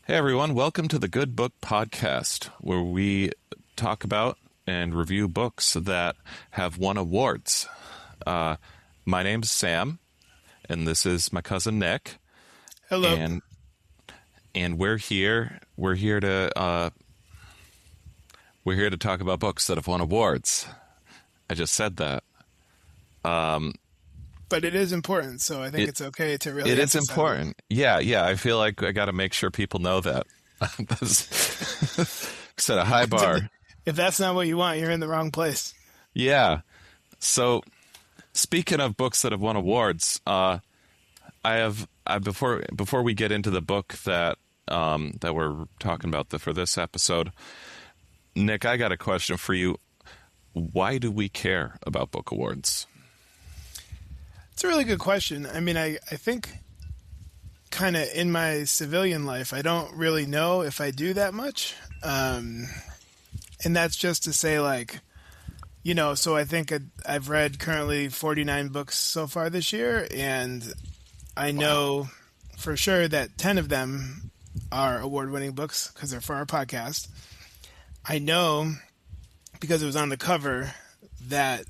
Hey everyone, welcome to the Good Book Podcast, where we talk about and review books that have won awards. My name's Sam, and this is my cousin Nick, Hello. and we're here. We're here to talk about books that have won awards. I just said that. But it is important, so I think It it's okay to really it is emphasize it. important. Yeah, yeah. I feel like I got to make sure people know that. Set a high bar. If that's not what you want, you're in the wrong place. Yeah. So, speaking of books that have won awards, before we get into the book that we're talking about for this episode, Nick, I got a question for you. Why do we care about book awards? It's a really good question. I mean, I think kind of in my civilian life, I don't really know if I do that much. And that's just to say, like, so I think I've read currently 49 books so far this year, and I know for sure that 10 of them are award-winning books because they're for our podcast. I know because it was on the cover that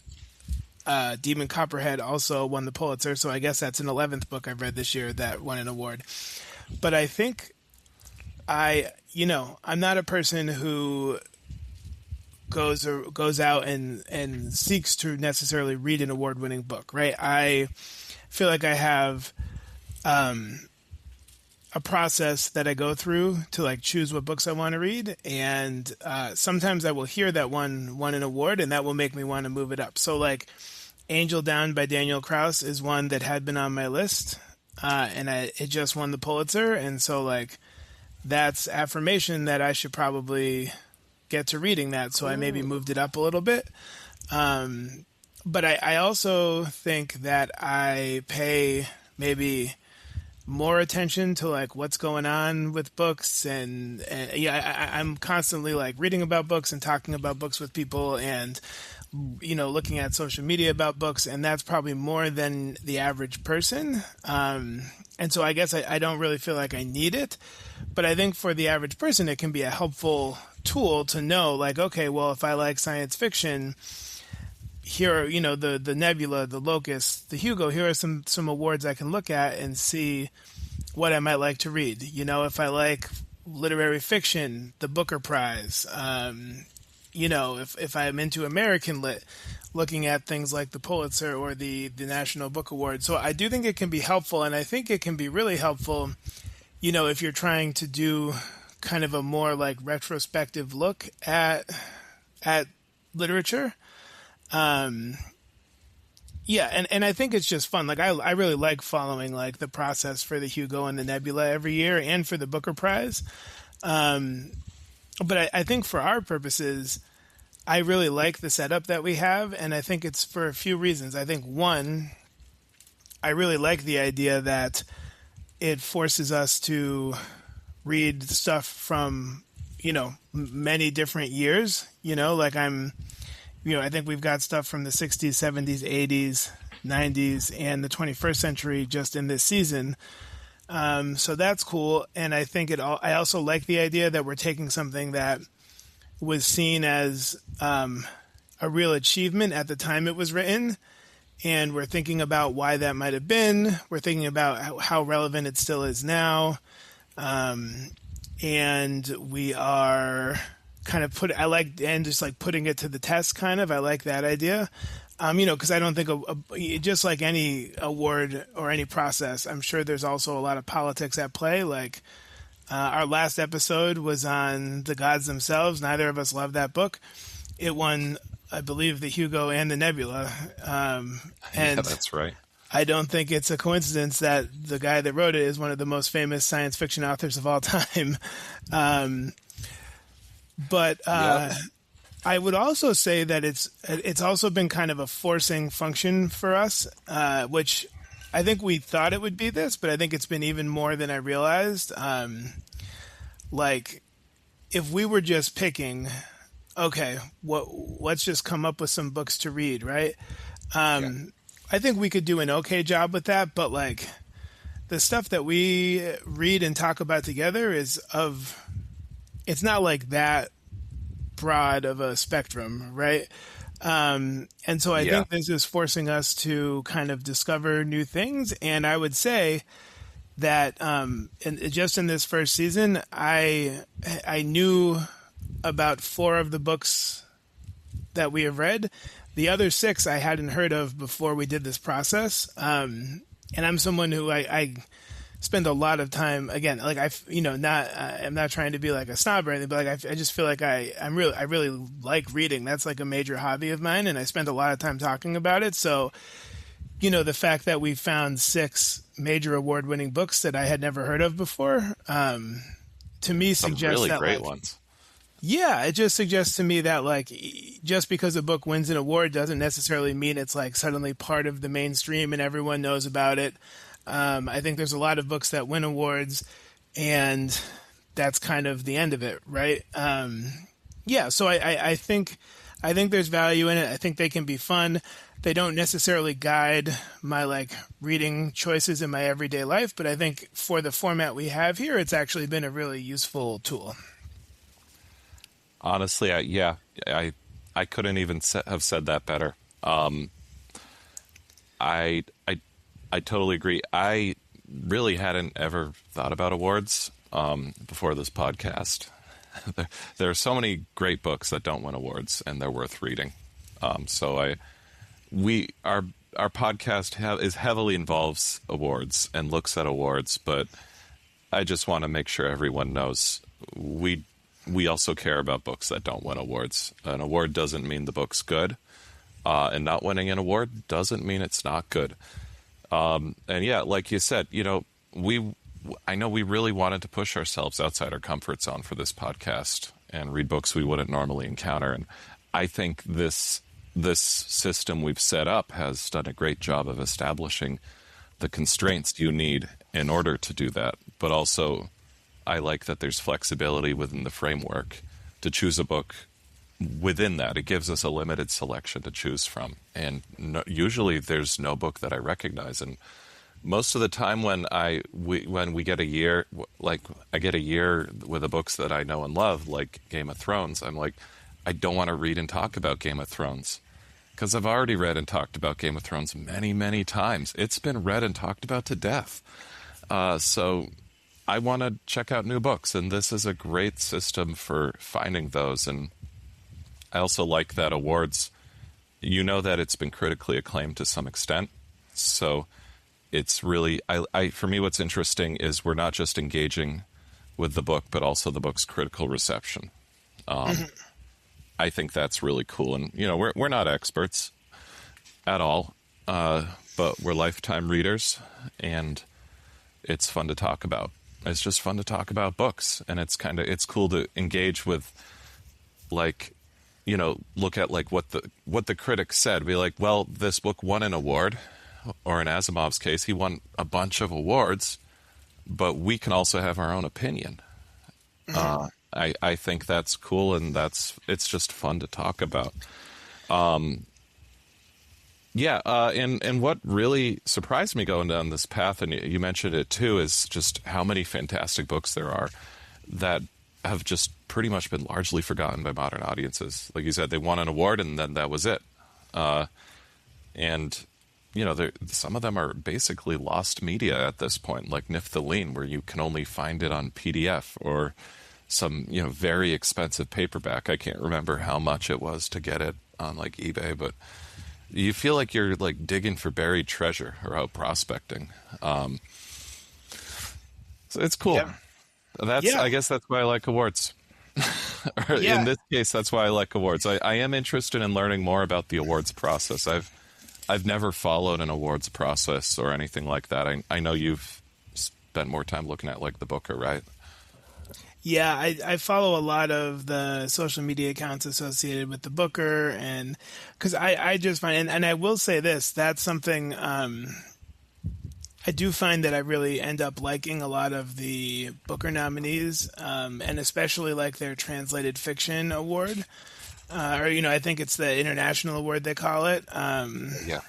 Demon Copperhead also won the Pulitzer, so I guess that's an 11th book I've read this year that won an award. But I think I'm not a person who goes out and seeks to necessarily read an award-winning book, right? I feel like I have a process that I go through to like choose what books I want to read, and sometimes I will hear that one won an award, and that will make me want to move it up. So like Angel Down by Daniel Kraus is one that had been on my list, and it just won the Pulitzer, and so like that's affirmation that I should probably get to reading that, so I maybe moved it up a little bit. But I also think that I pay maybe more attention to like what's going on with books, and I'm constantly like reading about books and talking about books with people, and looking at social media about books, and that's probably more than the average person. And so I guess I don't really feel like I need it, but I think for the average person, it can be a helpful tool to know, like, okay, well, if I like science fiction, here are, the Nebula, the Locust, the Hugo, here are some awards I can look at and see what I might like to read. If I like literary fiction, the Booker Prize, if I'm into American lit, looking at things like the Pulitzer or the National Book Award. So I do think it can be helpful, and I think it can be really helpful, if you're trying to do kind of a more like retrospective look at literature. And I think it's just fun. Like I really like following like the process for the Hugo and the Nebula every year, and for the Booker Prize. But I think for our purposes, I really like the setup that we have, and I think it's for a few reasons. I think one, I really like the idea that it forces us to read stuff from, many different years. I think we've got stuff from the 60s, 70s, 80s, 90s, and the 21st century just in this season. So that's cool. And I think I also like the idea that we're taking something that was seen as a real achievement at the time it was written, and we're thinking about why that might have been. We're thinking about how relevant it still is now. And we are kind of just like putting it to the test, kind of. I like that idea. Because I don't think just like any award or any process, I'm sure there's also a lot of politics at play. Like our last episode was on The Gods Themselves. Neither of us loved that book. It won, I believe, the Hugo and the Nebula. And Yeah, that's right. I don't think it's a coincidence that the guy that wrote it is one of the most famous science fiction authors of all time. But Yep. I would also say that it's also been kind of a forcing function for us, which I think we thought it would be this, but I think it's been even more than I realized. Like, if we were just picking, okay, let's just come up with some books to read, right? I think we could do an okay job with that, but like, the stuff that we read and talk about together it's not like that broad of a spectrum, right? And so I Yeah. think this is forcing us to kind of discover new things. And I would say that just in this first season, I knew about 4 of the books that we have read. The other 6 I hadn't heard of before we did this process. And I'm someone who I spend a lot of time, again, like I'm not trying to be like a snob or anything, but like I just feel like I really like reading. That's like a major hobby of mine, and I spend a lot of time talking about it. So, the fact that we found 6 major award-winning books that I had never heard of before, to me Some suggests really that great like, ones. yeah, it just suggests to me that like just because a book wins an award doesn't necessarily mean it's like suddenly part of the mainstream and everyone knows about it. I think there's a lot of books that win awards, and that's kind of the end of it, right? Yeah, so I think there's value in it. I think they can be fun. They don't necessarily guide my like reading choices in my everyday life, but I think for the format we have here, it's actually been a really useful tool. Honestly, I couldn't even have said that better. I totally agree. I really hadn't ever thought about awards before this podcast. There are so many great books that don't win awards, and they're worth reading. Our podcast is heavily involves awards and looks at awards, but I just want to make sure everyone knows we also care about books that don't win awards. An award doesn't mean the book's good, and not winning an award doesn't mean it's not good. And yeah, like you said, I know we really wanted to push ourselves outside our comfort zone for this podcast and read books we wouldn't normally encounter. And I think this system we've set up has done a great job of establishing the constraints you need in order to do that. But also, I like that there's flexibility within the framework to choose a book within that. It gives us a limited selection to choose from. And usually there's no book that I recognize. And most of the time when we get a year, like I get a year with the books that I know and love, like Game of Thrones, I'm like, I don't want to read and talk about Game of Thrones because I've already read and talked about Game of Thrones many, many times. It's been read and talked about to death. So I want to check out new books, and this is a great system for finding those. And I also like that awards, that it's been critically acclaimed to some extent. So it's really, for me, what's interesting is we're not just engaging with the book, but also the book's critical reception. I think that's really cool. And, we're not experts at all, but we're lifetime readers, and it's fun to talk about. It's just fun to talk about books, and it's cool to engage with, like, look at like what the critics said. Be like, well, this book won an award, or in Asimov's case, he won a bunch of awards, but we can also have our own opinion. I think that's cool, and it's just fun to talk about. And what really surprised me going down this path, and you mentioned it too, is just how many fantastic books there are that have just pretty much been largely forgotten by modern audiences. Like you said, they won an award and then that was it. Some of them are basically lost media at this point, like Niftaleen, where you can only find it on PDF or some, very expensive paperback. I can't remember how much it was to get it on like eBay, but you feel like you're like digging for buried treasure or out prospecting. So it's cool. Yeah. I guess that's why I like awards. In this case, that's why I like awards. I am interested in learning more about the awards process. I've never followed an awards process or anything like that. I know you've spent more time looking at like the Booker, right? Yeah, I follow a lot of the social media accounts associated with the Booker, and because I just find, and I will say this, that's something I do find that I really end up liking a lot of the Booker nominees, and especially like their translated fiction award, I think it's the international award they call it. Yeah.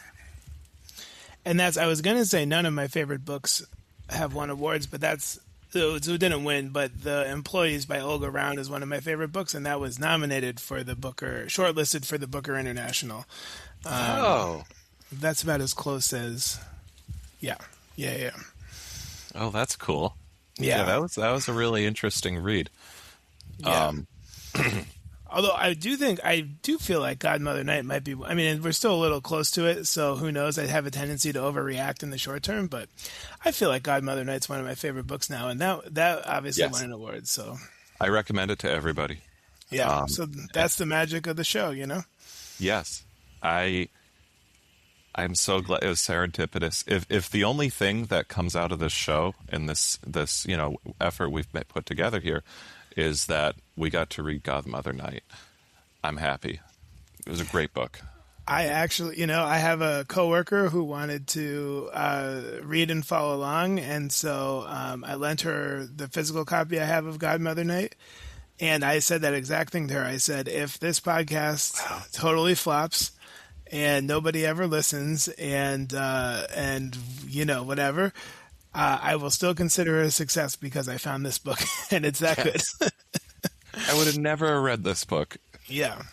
And I was going to say none of my favorite books have won awards, but that's so it didn't win. But The Employees by Olga Round is one of my favorite books, and that was nominated for the Booker, shortlisted for the Booker International. Oh, That's about as close as, yeah, yeah. oh, that's cool. Yeah. That was a really interesting read. Yeah. Although I do feel like Godmother Night might be. I mean, we're still a little close to it, so who knows? I'd have a tendency to overreact in the short term, but I feel like Godmother Night's one of my favorite books now, and that obviously Yes. won an award. So I recommend it to everybody. yeah, so that's the magic of the show, you know. Yes, I'm so glad it was serendipitous. If the only thing that comes out of this show and this effort we've put together here is that we got to read Godmother Night, I'm happy. It was a great book. I actually, I have a coworker who wanted to read and follow along, and so I lent her the physical copy I have of Godmother Night, and I said that exact thing to her. I said, if this podcast totally flops and nobody ever listens, and whatever, I will still consider it a success because I found this book, and it's that good. I would have never read this book. Yeah.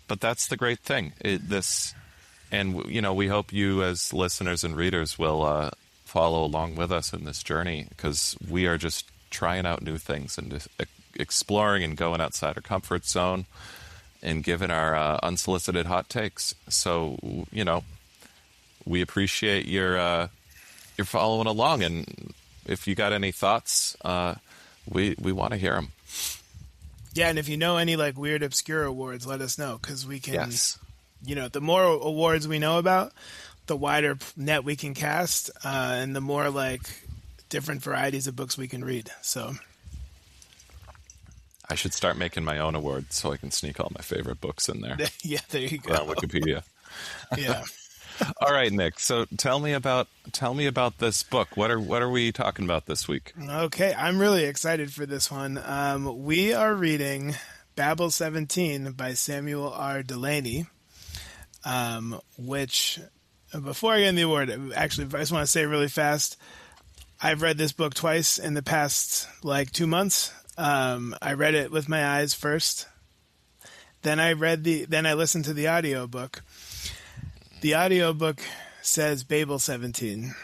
But that's the great thing. We hope you as listeners and readers will follow along with us in this journey, because we are just trying out new things and just exploring and going outside our comfort zone and giving our unsolicited hot takes. So, we appreciate your following along, and if you got any thoughts, we want to hear them. Yeah, and if you know any like weird obscure awards, let us know, because we can. Yes. The more awards we know about, the wider net we can cast, and the more like different varieties of books we can read. So I should start making my own awards so I can sneak all my favorite books in there. yeah, there you go. On Wikipedia. Yeah. All right, Nick. So tell me about this book. What are we talking about this week? Okay, I'm really excited for this one. We are reading Babel-17 by Samuel R. Delany, which, before I get in the award, actually, I just want to say really fast, I've read this book twice in the past, 2 months. I read it with my eyes first. Then I listened to the audiobook. The audiobook says Babel-17,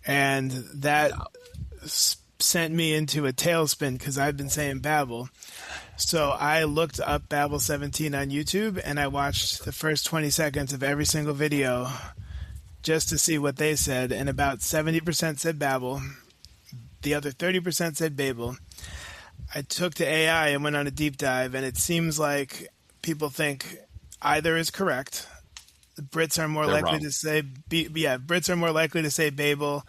and that sent me into a tailspin because I've been saying Babel. So I looked up Babel-17 on YouTube, and I watched the first 20 seconds of every single video just to see what they said, and about 70% said Babel. The other 30% said Babel. I took to AI and went on a deep dive, and it seems like people think either is correct. Brits are more likely to say Brits are more likely to say Babel.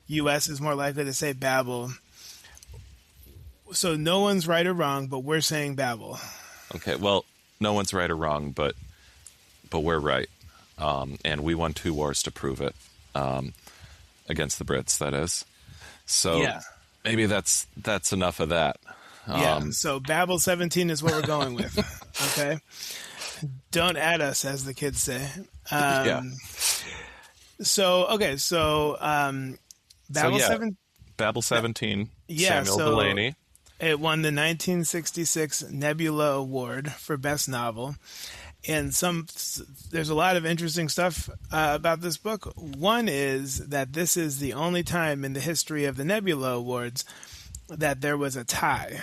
U.S. is more likely to say Babel. So no one's right or wrong, but we're saying Babel. Okay, well, no one's right or wrong, but we're right, and we won 2 wars to prove it, against the Brits. That is. So yeah. Maybe that's enough of that. Yeah. So Babel-17 is what we're going with. Okay. Don't add us, as the kids say. Yeah. Babel-17. Yeah, Samuel Delany. It won the 1966 Nebula Award for Best Novel. And there's a lot of interesting stuff about this book. One is that this is the only time in the history of the Nebula Awards that there was a tie.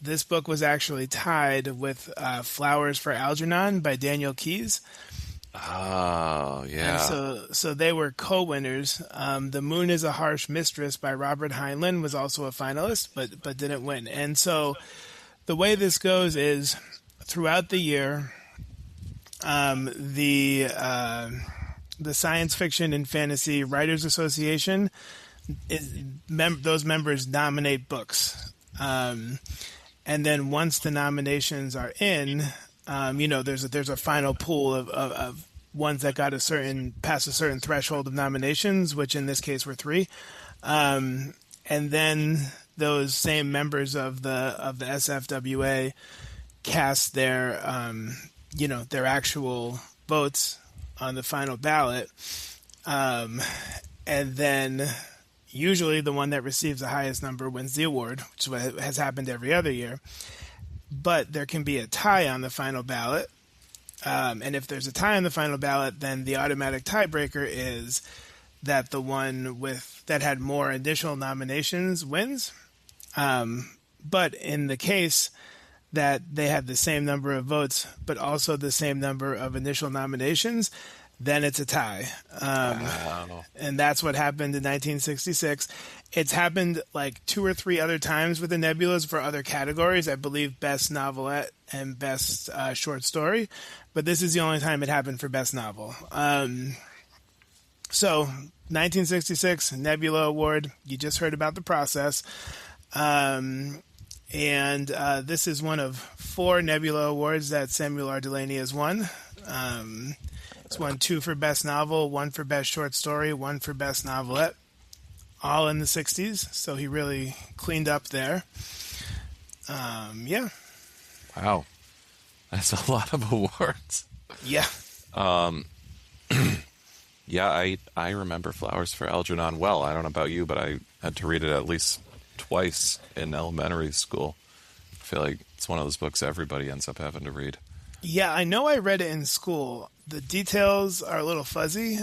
This book was actually tied with Flowers for Algernon by Daniel Keyes. Oh, yeah. And so they were co-winners. The Moon is a Harsh Mistress by Robert Heinlein was also a finalist, but didn't win. And so the way this goes is throughout the year, the Science Fiction and Fantasy Writers Association, those members nominate books. And then once the nominations are in, there's a final pool of ones that got past a certain threshold of nominations, which in this case were 3. And then those same members of the SFWA cast their actual votes on the final ballot. And then usually the one that receives the highest number wins the award, which is what has happened every other year. But there can be a tie on the final ballot. And if there's a tie on the final ballot, then the automatic tiebreaker is that the one that had more additional nominations wins. But in the case that they had the same number of votes, but also the same number of initial nominations, then it's a tie. Wow. And that's what happened in 1966. It's happened like 2 or 3 other times with the Nebulas for other categories. I believe Best Novelette and Best Short Story. But this is the only time it happened for Best Novel. So, 1966 Nebula Award. You just heard about the process. And this is one of 4 Nebula Awards that Samuel R. Delany has won. It's won 2 for Best Novel, 1 for Best Short Story, 1 for Best Novelette, all in the 60s. So he really cleaned up there. Yeah. Wow. That's a lot of awards. Yeah. Yeah, I remember Flowers for Algernon well. I don't know about you, but I had to read it at least twice in elementary school. I feel like it's one of those books everybody ends up having to read. Yeah, I know I read it in school. The details are a little fuzzy.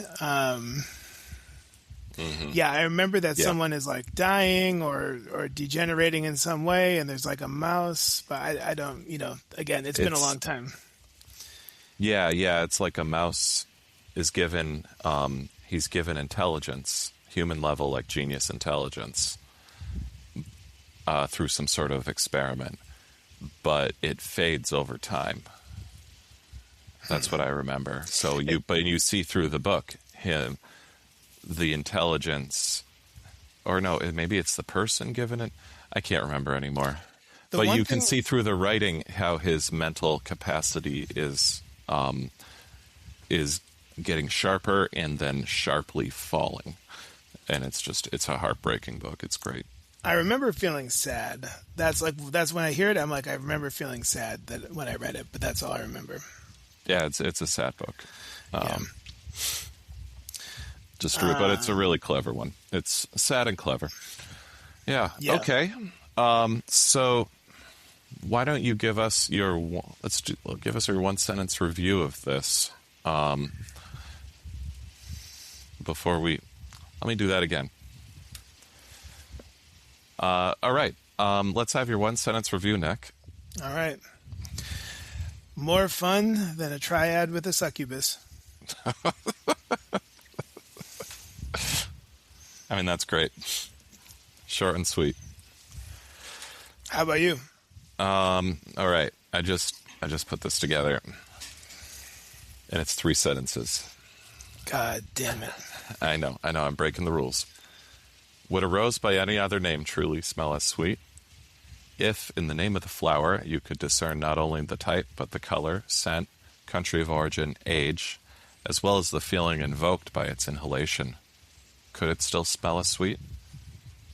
Yeah, I remember that someone is like dying or degenerating in some way, and there's like a mouse, but I don't, again, it's been a long time. Yeah, it's like a mouse is given, he's given intelligence, human level, like genius intelligence, through some sort of experiment, but it fades over time. That's what I remember. So you see through the book the intelligence, or no, maybe it's the person given it. I can't remember anymore. But you can see through the writing how his mental capacity is getting sharper and then sharply falling, and it's a heartbreaking book. It's great. I remember feeling sad. That's when I hear it, I'm like, I remember feeling sad that when I read it, but that's all I remember. Yeah, it's a sad book. But it's a really clever one. It's sad and clever. Yeah. Okay. So why don't you give us your one sentence review of this before let me do that again. All right. Let's have your one sentence review, Nick. All right. More fun than a triad with a succubus. I mean, that's great. Short and sweet. How about you? All right. I just put this together, and it's 3 sentences. God damn it. I know. I'm breaking the rules. Would a rose by any other name truly smell as sweet? If, in the name of the flower, you could discern not only the type, but the color, scent, country of origin, age, as well as the feeling invoked by its inhalation, could it still smell as sweet?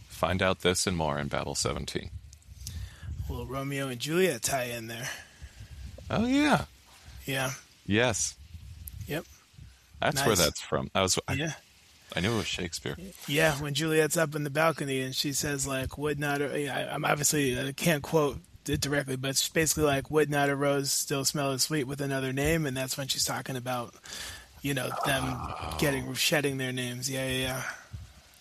Find out this and more in Babel-17. A little Romeo and Juliet tie in there. Oh, yeah. Yeah. Yes. Yep. That's nice. where that's from. Yeah. I knew it was Shakespeare. Yeah, when Juliet's up in the balcony and she says, like, would not, I'm obviously, I can't quote it directly, but it's basically like, would not a rose still smell as sweet with another name? And that's when she's talking about, them shedding their names. Yeah.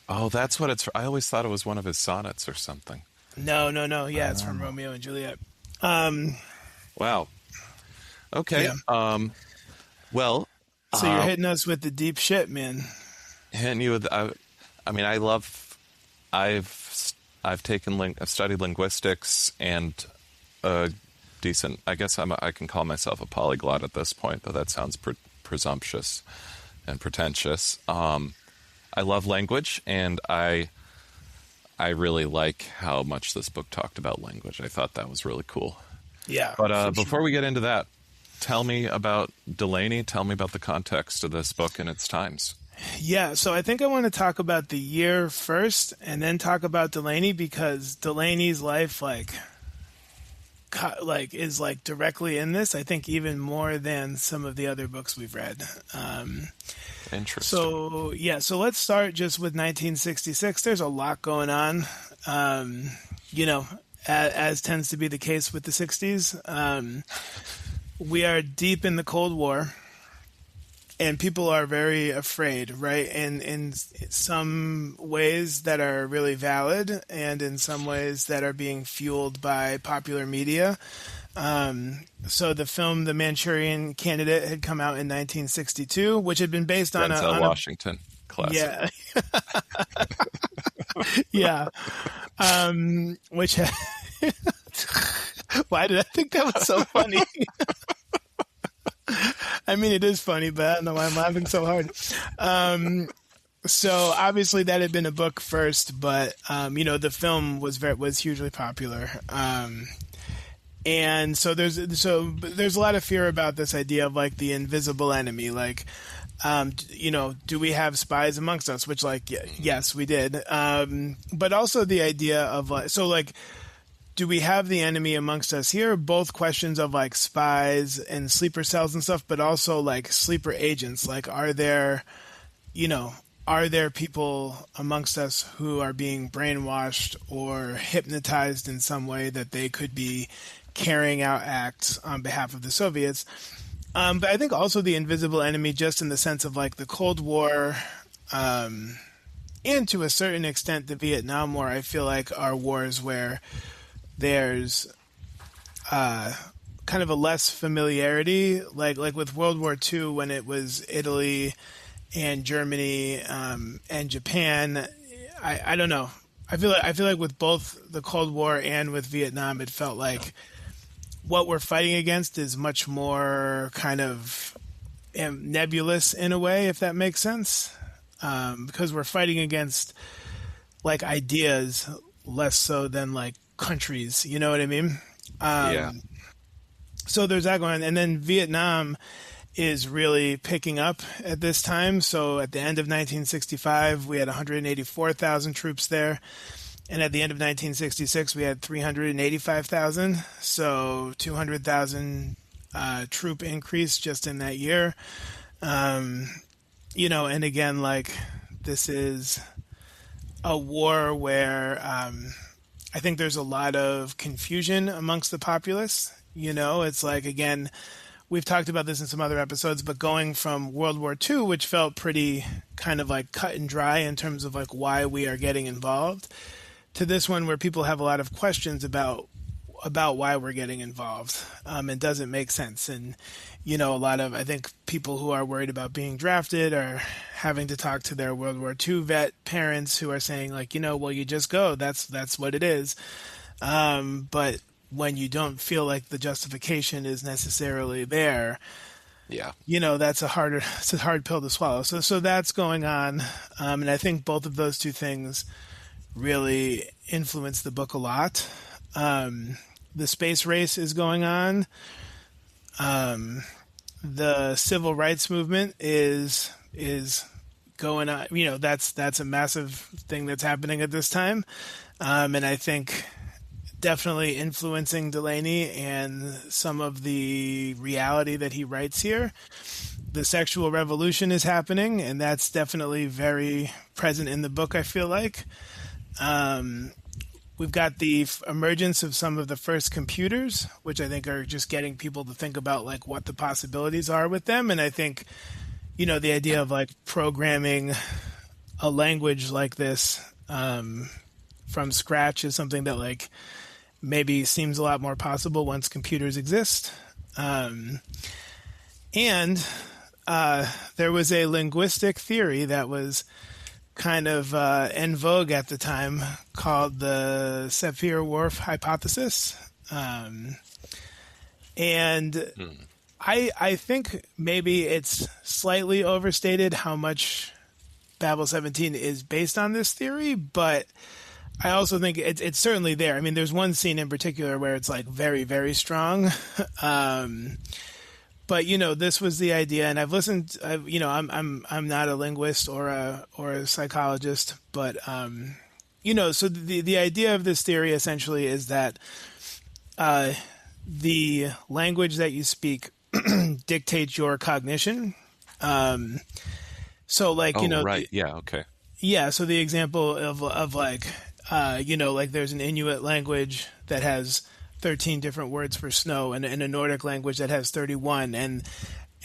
Oh, that's what it's. I always thought it was one of his sonnets or something. No. Yeah, it's from Romeo and Juliet. Wow. Okay. Yeah. Well. So you're hitting us with the deep shit, man. Hitting you with. I've studied linguistics and decent. I guess I can call myself a polyglot at this point, though that sounds presumptuous and pretentious. I love language, and I really like how much this book talked about language. I thought that was really cool. Yeah. But before we get into that, tell me about Delany. Tell me about the context of this book and its times. Yeah, so I think I want to talk about the year first and then talk about Delany, because Delany's life, like is like directly in this. I think even more than some of the other books we've read. Interesting. So yeah, so let's start just with 1966. There's a lot going on. You know, as tends to be the case with the 60s. We are deep in the Cold War, and people are very afraid, right? And in some ways that are really valid, and in some ways that are being fueled by popular media. So the film The Manchurian Candidate had come out in 1962, which had been based on Denzel Washington classic. yeah, yeah, which why did I think that was so funny? I mean, it is funny, but I don't know why I'm laughing so hard. So obviously that had been a book first, but you know, the film was hugely popular. And so there's a lot of fear about this idea of like the invisible enemy, like you know, do we have spies amongst us? Which, like, yes, we did. But also the idea of like, so like, do we have the enemy amongst us here? Both questions of like spies and sleeper cells and stuff, but also like sleeper agents. Like, are there, you know, are there people amongst us who are being brainwashed or hypnotized in some way that they could be carrying out acts on behalf of the Soviets? But I think also the invisible enemy, just in the sense of like the Cold War, and to a certain extent the Vietnam War, I feel like are wars where there's kind of a less familiarity, like with World War II when it was Italy and Germany and Japan. I don't know. I feel like with both the Cold War and with Vietnam, it felt like what we're fighting against is much more kind of nebulous in a way, if that makes sense, because we're fighting against like ideas less so than like countries. You know what I mean? Yeah. So there's that going on, and then Vietnam is really picking up at this time. So at the end of 1965, we had 184,000 troops there. And at the end of 1966, we had 385,000. So 200,000 troop increase just in that year. You know, and again, like, this is a war where I think there's a lot of confusion amongst the populace. You know, it's like, again, we've talked about this in some other episodes, but going from World War II, which felt pretty kind of like cut and dry in terms of like why we are getting involved, to this one where people have a lot of questions about why we're getting involved. It doesn't make sense. And, you know, a lot of, I think, people who are worried about being drafted are having to talk to their World War II vet parents who are saying like, you know, well, you just go. That's what it is. But when you don't feel like the justification is necessarily there, Yeah. you know, it's a hard pill to swallow. So that's going on. And I think both of those two things really influence the book a lot. The space race is going on. The civil rights movement is going on. You know, that's a massive thing that's happening at this time. And I think definitely influencing Delany and some of the reality that he writes here. The sexual revolution is happening, and that's definitely very present in the book, I feel like. We've got the emergence of some of the first computers, which I think are just getting people to think about like what the possibilities are with them. And I think, you know, the idea of like programming a language like this from scratch is something that like maybe seems a lot more possible once computers exist. And there was a linguistic theory that was kind of en vogue at the time called the Sapir-Whorf hypothesis. And I think maybe it's slightly overstated how much Babel-17 is based on this theory, but I also think it's certainly there. I mean, there's one scene in particular where it's like very, very strong. But you know, this was the idea, and I've listened. You know, I'm not a linguist or a psychologist, but you know, so the idea of this theory essentially is that the language that you speak dictates your cognition. So like, Oh, right. Yeah. Okay. yeah, so the example of like, like there's an Inuit language that has 13 different words for snow, and a Nordic language that has 31, and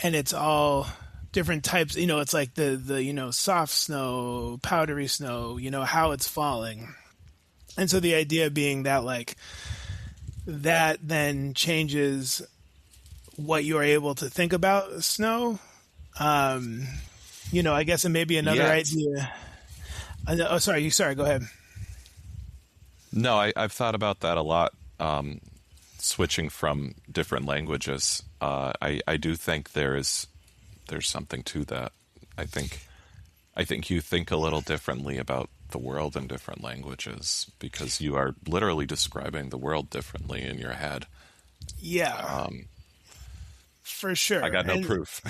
it's all different types. It's like the soft snow, powdery snow, how it's falling. And so the idea being that like that then changes what you're able to think about snow. I guess, and maybe another Yes. idea. Oh, sorry. Go ahead. No, I've thought about that a lot. Switching from different languages, I do think there's something to that. I think you think a little differently about the world in different languages because you are literally describing the world differently in your head. Yeah, for sure. I got no And proof.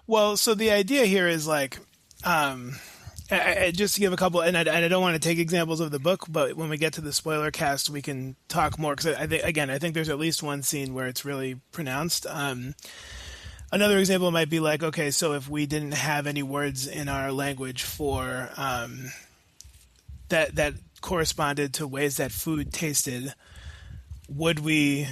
well, so the idea here is like, just to give a couple, and I don't want to take examples of the book, but when we get to the spoiler cast, we can talk more because I think there's at least one scene where it's really pronounced. Another example might be like, okay, so if we didn't have any words in our language for that corresponded to ways that food tasted, would we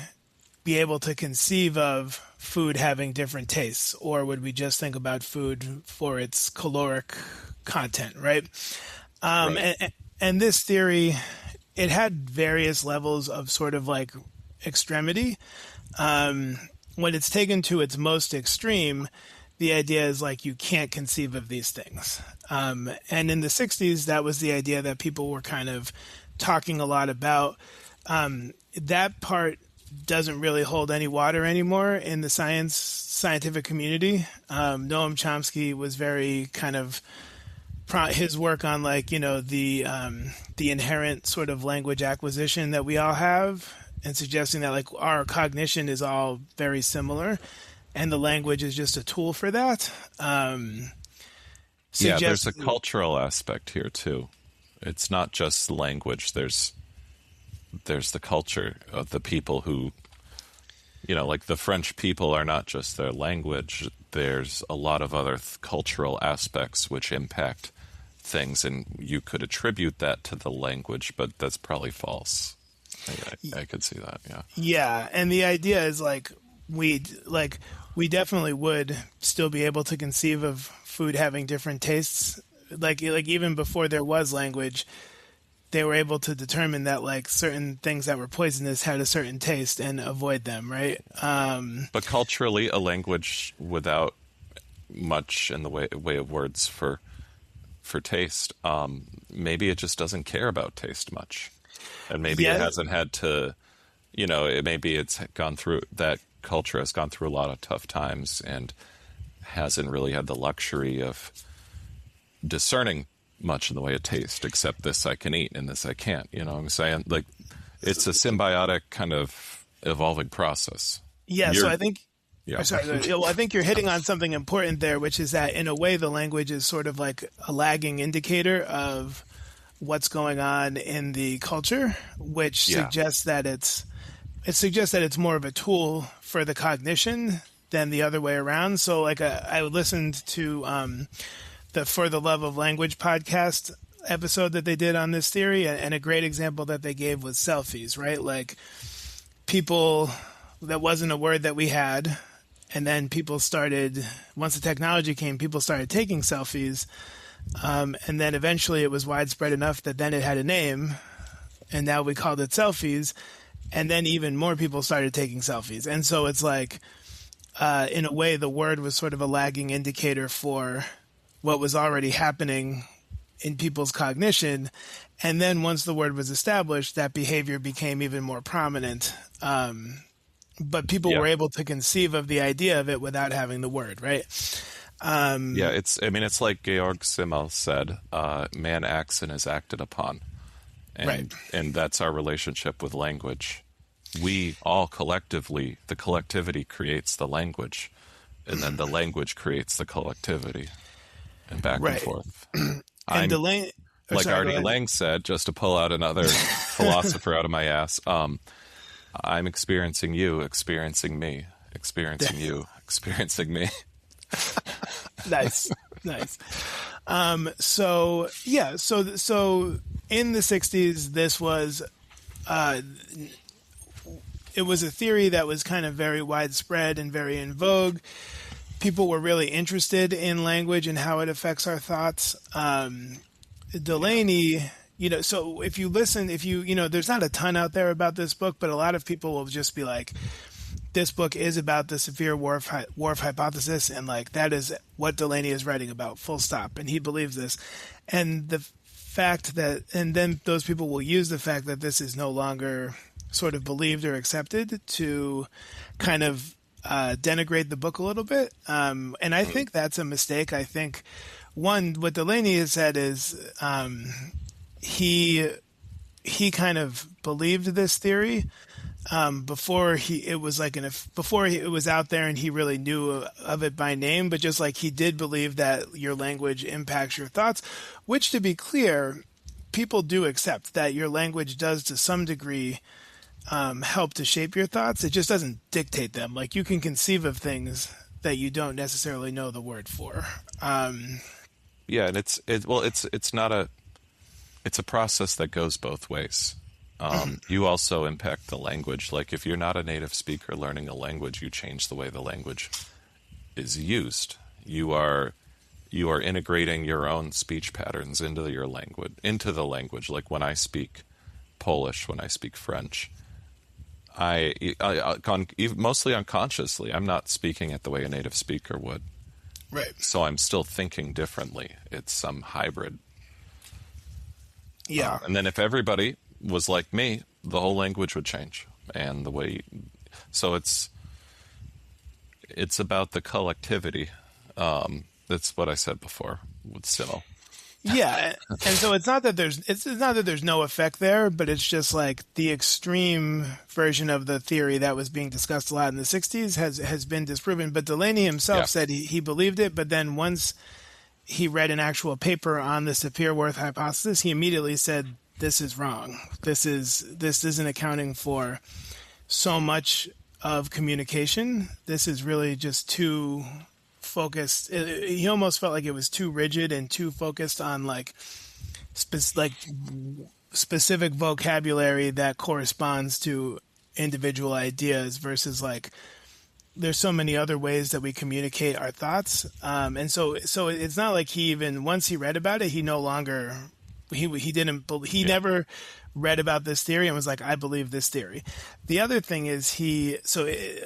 be able to conceive of food having different tastes, or would we just think about food for its caloric content, right? Right. And this theory, it had various levels of sort of like extremity. When it's taken to its most extreme, the idea is like you can't conceive of these things. And in the 60s, that was the idea that people were kind of talking a lot about. That part doesn't really hold any water anymore in the scientific community. Noam Chomsky was very kind of his work on like the inherent sort of language acquisition that we all have, and suggesting that like our cognition is all very similar, and the language is just a tool for that. Yeah, there's a cultural aspect here too. It's not just language. There's the culture of the people who, like the French people are not just their language. There's a lot of other cultural aspects which impact things, and you could attribute that to the language, but that's probably false. I could see that. Yeah. Yeah, and the idea is like we definitely would still be able to conceive of food having different tastes. Like even before there was language, they were able to determine that like certain things that were poisonous had a certain taste and avoid them, right? But culturally, a language without much in the way of words for taste, maybe it just doesn't care about taste much, and maybe it hasn't had to, maybe it's gone through that culture has gone through a lot of tough times and hasn't really had the luxury of discerning much in the way of taste, except this I can eat and this I can't. You know what I'm saying? Like, it's a symbiotic kind of evolving process. Yeah, so I think Yeah. sorry, well, I think you're hitting on something important there, which is that in a way the language is sort of like a lagging indicator of what's going on in the culture, which suggests that it's more of a tool for the cognition than the other way around. So like I listened to the For the Love of Language podcast episode that they did on this theory, and a great example that they gave was selfies, right? Like people, that wasn't a word that we had, and then people started, once the technology came, people started taking selfies, and then eventually it was widespread enough that then it had a name, and now we called it selfies, and then even more people started taking selfies. And so it's like, in a way, the word was sort of a lagging indicator for what was already happening in people's cognition. And then once the word was established, that behavior became even more prominent. But people were able to conceive of the idea of it without having the word, right? It's like Georg Simmel said, man acts and is acted upon. And that's our relationship with language. We all collectively, the collectivity creates the language, and then the language creates the collectivity, and back and forth. And Delany, like Artie Lang said, just to pull out another philosopher out of my ass, I'm experiencing you, experiencing me, experiencing you, experiencing me. Nice, nice. So yeah, so in the '60s, this was it was a theory that was kind of very widespread and very in vogue. People were really interested in language and how it affects our thoughts. Delany, so if you listen, there's not a ton out there about this book, but a lot of people will just be like, this book is about the severe Whorf hypothesis, and like that is what Delany is writing about, full stop. And he believes this. And the fact that, and then those people will use the fact that this is no longer sort of believed or accepted to kind of denigrate the book a little bit. And I think that's a mistake. I think, one, what Delany has said is he kind of believed this theory before it was out there and he really knew of it by name, but just like he did believe that your language impacts your thoughts, which, to be clear, people do accept that your language does to some degree help to shape your thoughts. It just doesn't dictate them. Like, you can conceive of things that you don't necessarily know the word for. Yeah, and it's a process that goes both ways. You also impact the language. Like, if you're not a native speaker learning a language, you change the way the language is used. You are integrating your own speech patterns into the language. Like, when I speak Polish, when I speak French, I mostly unconsciously, I'm not speaking it the way a native speaker would. Right. So I'm still thinking differently. It's some hybrid. Yeah. And then if everybody was like me, the whole language would change. And so it's about the collectivity. That's what I said before with Simmel. Yeah, and so it's not that there's no effect there, but it's just like the extreme version of the theory that was being discussed a lot in the '60s has been disproven. But Delany himself said he believed it, but then once he read an actual paper on the Sapir-Whorf hypothesis, he immediately said, "This is wrong. This isn't accounting for so much of communication. This is really just too focused." He almost felt like it was too rigid and too focused on specific vocabulary that corresponds to individual ideas versus like there's so many other ways that we communicate our thoughts. And so it's not like he even, once he read about it, he no longer, he never read about this theory and was like, I believe this theory. The other thing is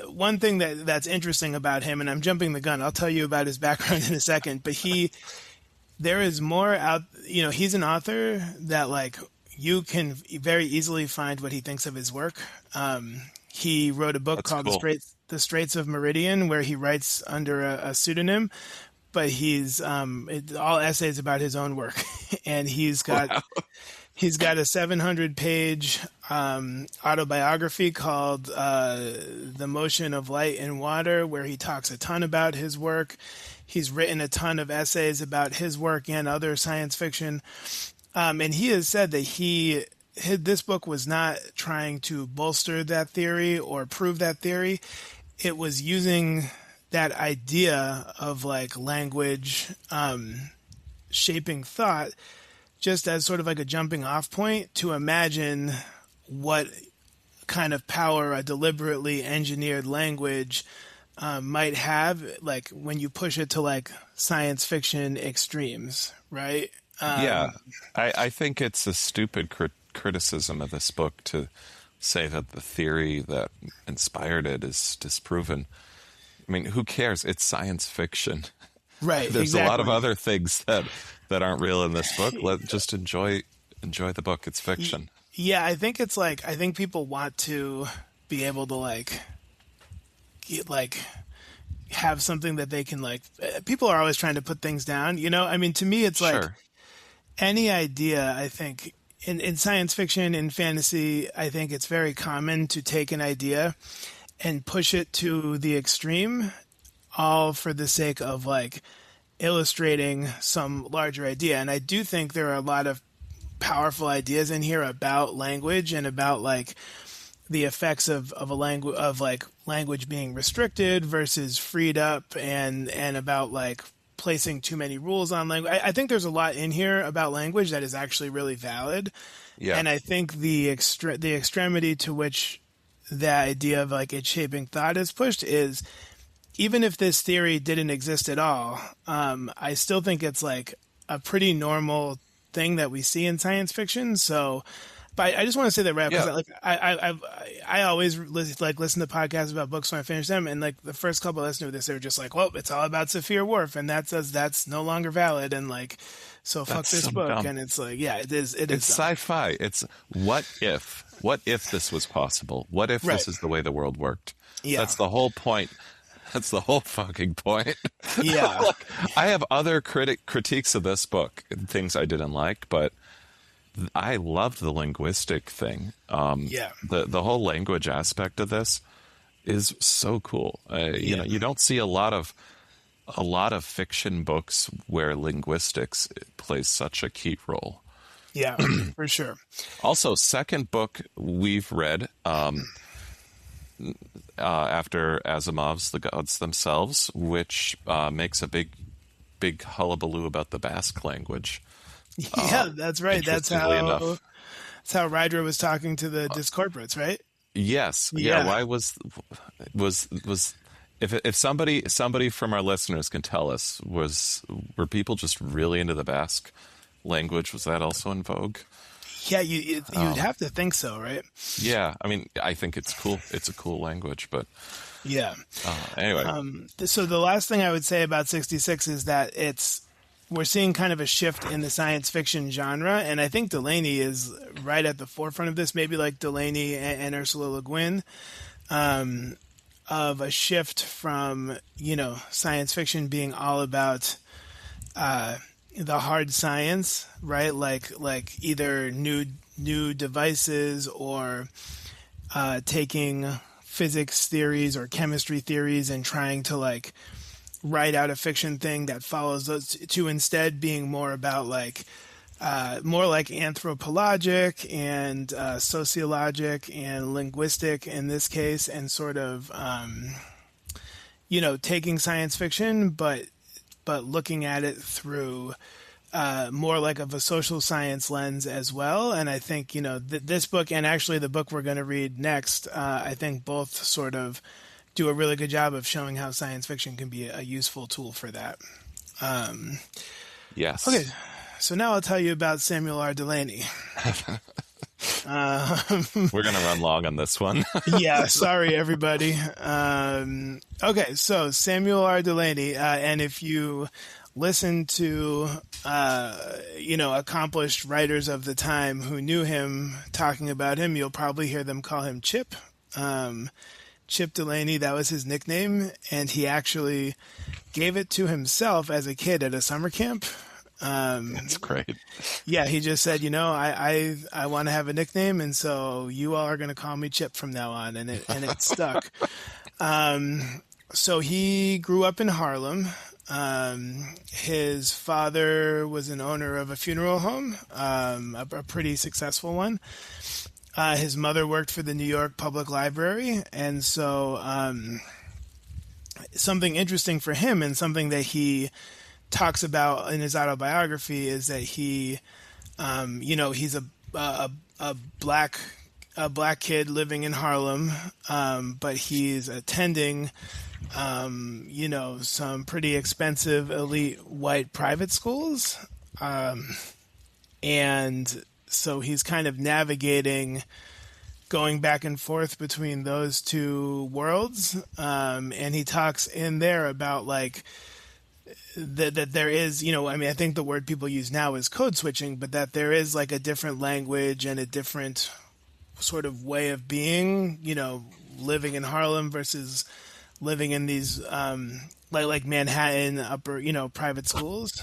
one thing that's interesting about him, and I'm jumping the gun, I'll tell you about his background in a second, but there is more out, he's an author that like you can very easily find what he thinks of his work. He wrote a book called The Straits of Meridian, where he writes under a pseudonym, but he's all essays about his own work. And he's got a 700-page autobiography called The Motion of Light and Water, where he talks a ton about his work. He's written a ton of essays about his work and other science fiction. And he has said that this book was not trying to bolster that theory or prove that theory. It was using that idea of like language shaping thought just as sort of like a jumping off point to imagine what kind of power a deliberately engineered language might have, like when you push it to like science fiction extremes, right? I think it's a stupid criticism of this book to say that the theory that inspired it is disproven. I mean, who cares? It's science fiction. Right. There's exactly. a lot of other things that aren't real in this book. Just enjoy the book. It's fiction. Yeah, I think people want to be able to have something that they can people are always trying to put things down, I mean, to me, it's like any idea, I think in science fiction, in fantasy, I think it's very common to take an idea and push it to the extreme, all for the sake of illustrating some larger idea. And I do think there are a lot of powerful ideas in here about language and about the effects of a language of like language being restricted versus freed up, and about like placing too many rules on language. I think there's a lot in here about language that is actually really valid, Yeah. and I think the extremity to which the idea of like it shaping thought is pushed is, even if this theory didn't exist at all, I still think it's like a pretty normal thing that we see in science fiction. So, but I just want to say that right because Yeah. I always listen to podcasts about books when I finish them, and like the first couple I listened to this, they were just like, well, it's all about Sophia Worf, and that says that's no longer valid, and like, so fuck That's this so book, dumb. and it's like, yeah, it is It's dumb. sci-fi. It's what if this was possible? What if Right. this is the way the world worked? Yeah. That's the whole point. That's the whole fucking point. Yeah. Like, I have other critiques of this book and things I didn't like, but I loved the linguistic thing. Yeah. The whole language aspect of this is so cool. You know, you don't see a lot of fiction books where linguistics plays such a key role. Yeah, for sure. Also, second book we've read after Asimov's The Gods Themselves, which makes a big hullabaloo about the Basque language. Yeah, that's right. Interestingly enough. That's how Rydra was talking to the discorporates, right? Yes, Yeah. Why was if somebody from our listeners can tell us, were people just really into the Basque language? Was that also in vogue? Yeah, you'd have to think so, right? Yeah, I mean, I think it's cool. It's a cool language, but Yeah. anyway. So the last thing I would say about 66 is that we're seeing kind of a shift in the science fiction genre, and I think Delany is right at the forefront of this, maybe like Delany and Ursula Le Guin, of a shift from, science fiction being all about the hard science, right? Like either new devices or taking physics theories or chemistry theories and trying to like write out a fiction thing that follows those, to instead being more about like more like anthropologic and sociologic and linguistic in this case, and sort of taking science fiction but looking at it through more like of a social science lens as well. And I think this book and actually the book we're going to read next, I think both sort of do a really good job of showing how science fiction can be a useful tool for that. Yes. Okay, so now I'll tell you about Samuel R. Delany. We're going to run long on this one. Yeah, sorry everybody. Okay, so Samuel R. Delany, and if you listen to accomplished writers of the time who knew him talking about him, you'll probably hear them call him Chip. Chip Delany, that was his nickname, and he actually gave it to himself as a kid at a summer camp. That's great. Yeah, he just said, I want to have a nickname, and so you all are going to call me Chip from now on, and it stuck. So he grew up in Harlem. His father was an owner of a funeral home, a pretty successful one. His mother worked for the New York Public Library, and so something interesting for him and something that he talks about in his autobiography is that he, he's a black kid living in Harlem, but he's attending, some pretty expensive elite white private schools, and so he's kind of navigating, going back and forth between those two worlds, and he talks in there about like that there is, I think the word people use now is code switching, but that there is like a different language and a different sort of way of being, living in Harlem versus living in these like Manhattan upper, private schools.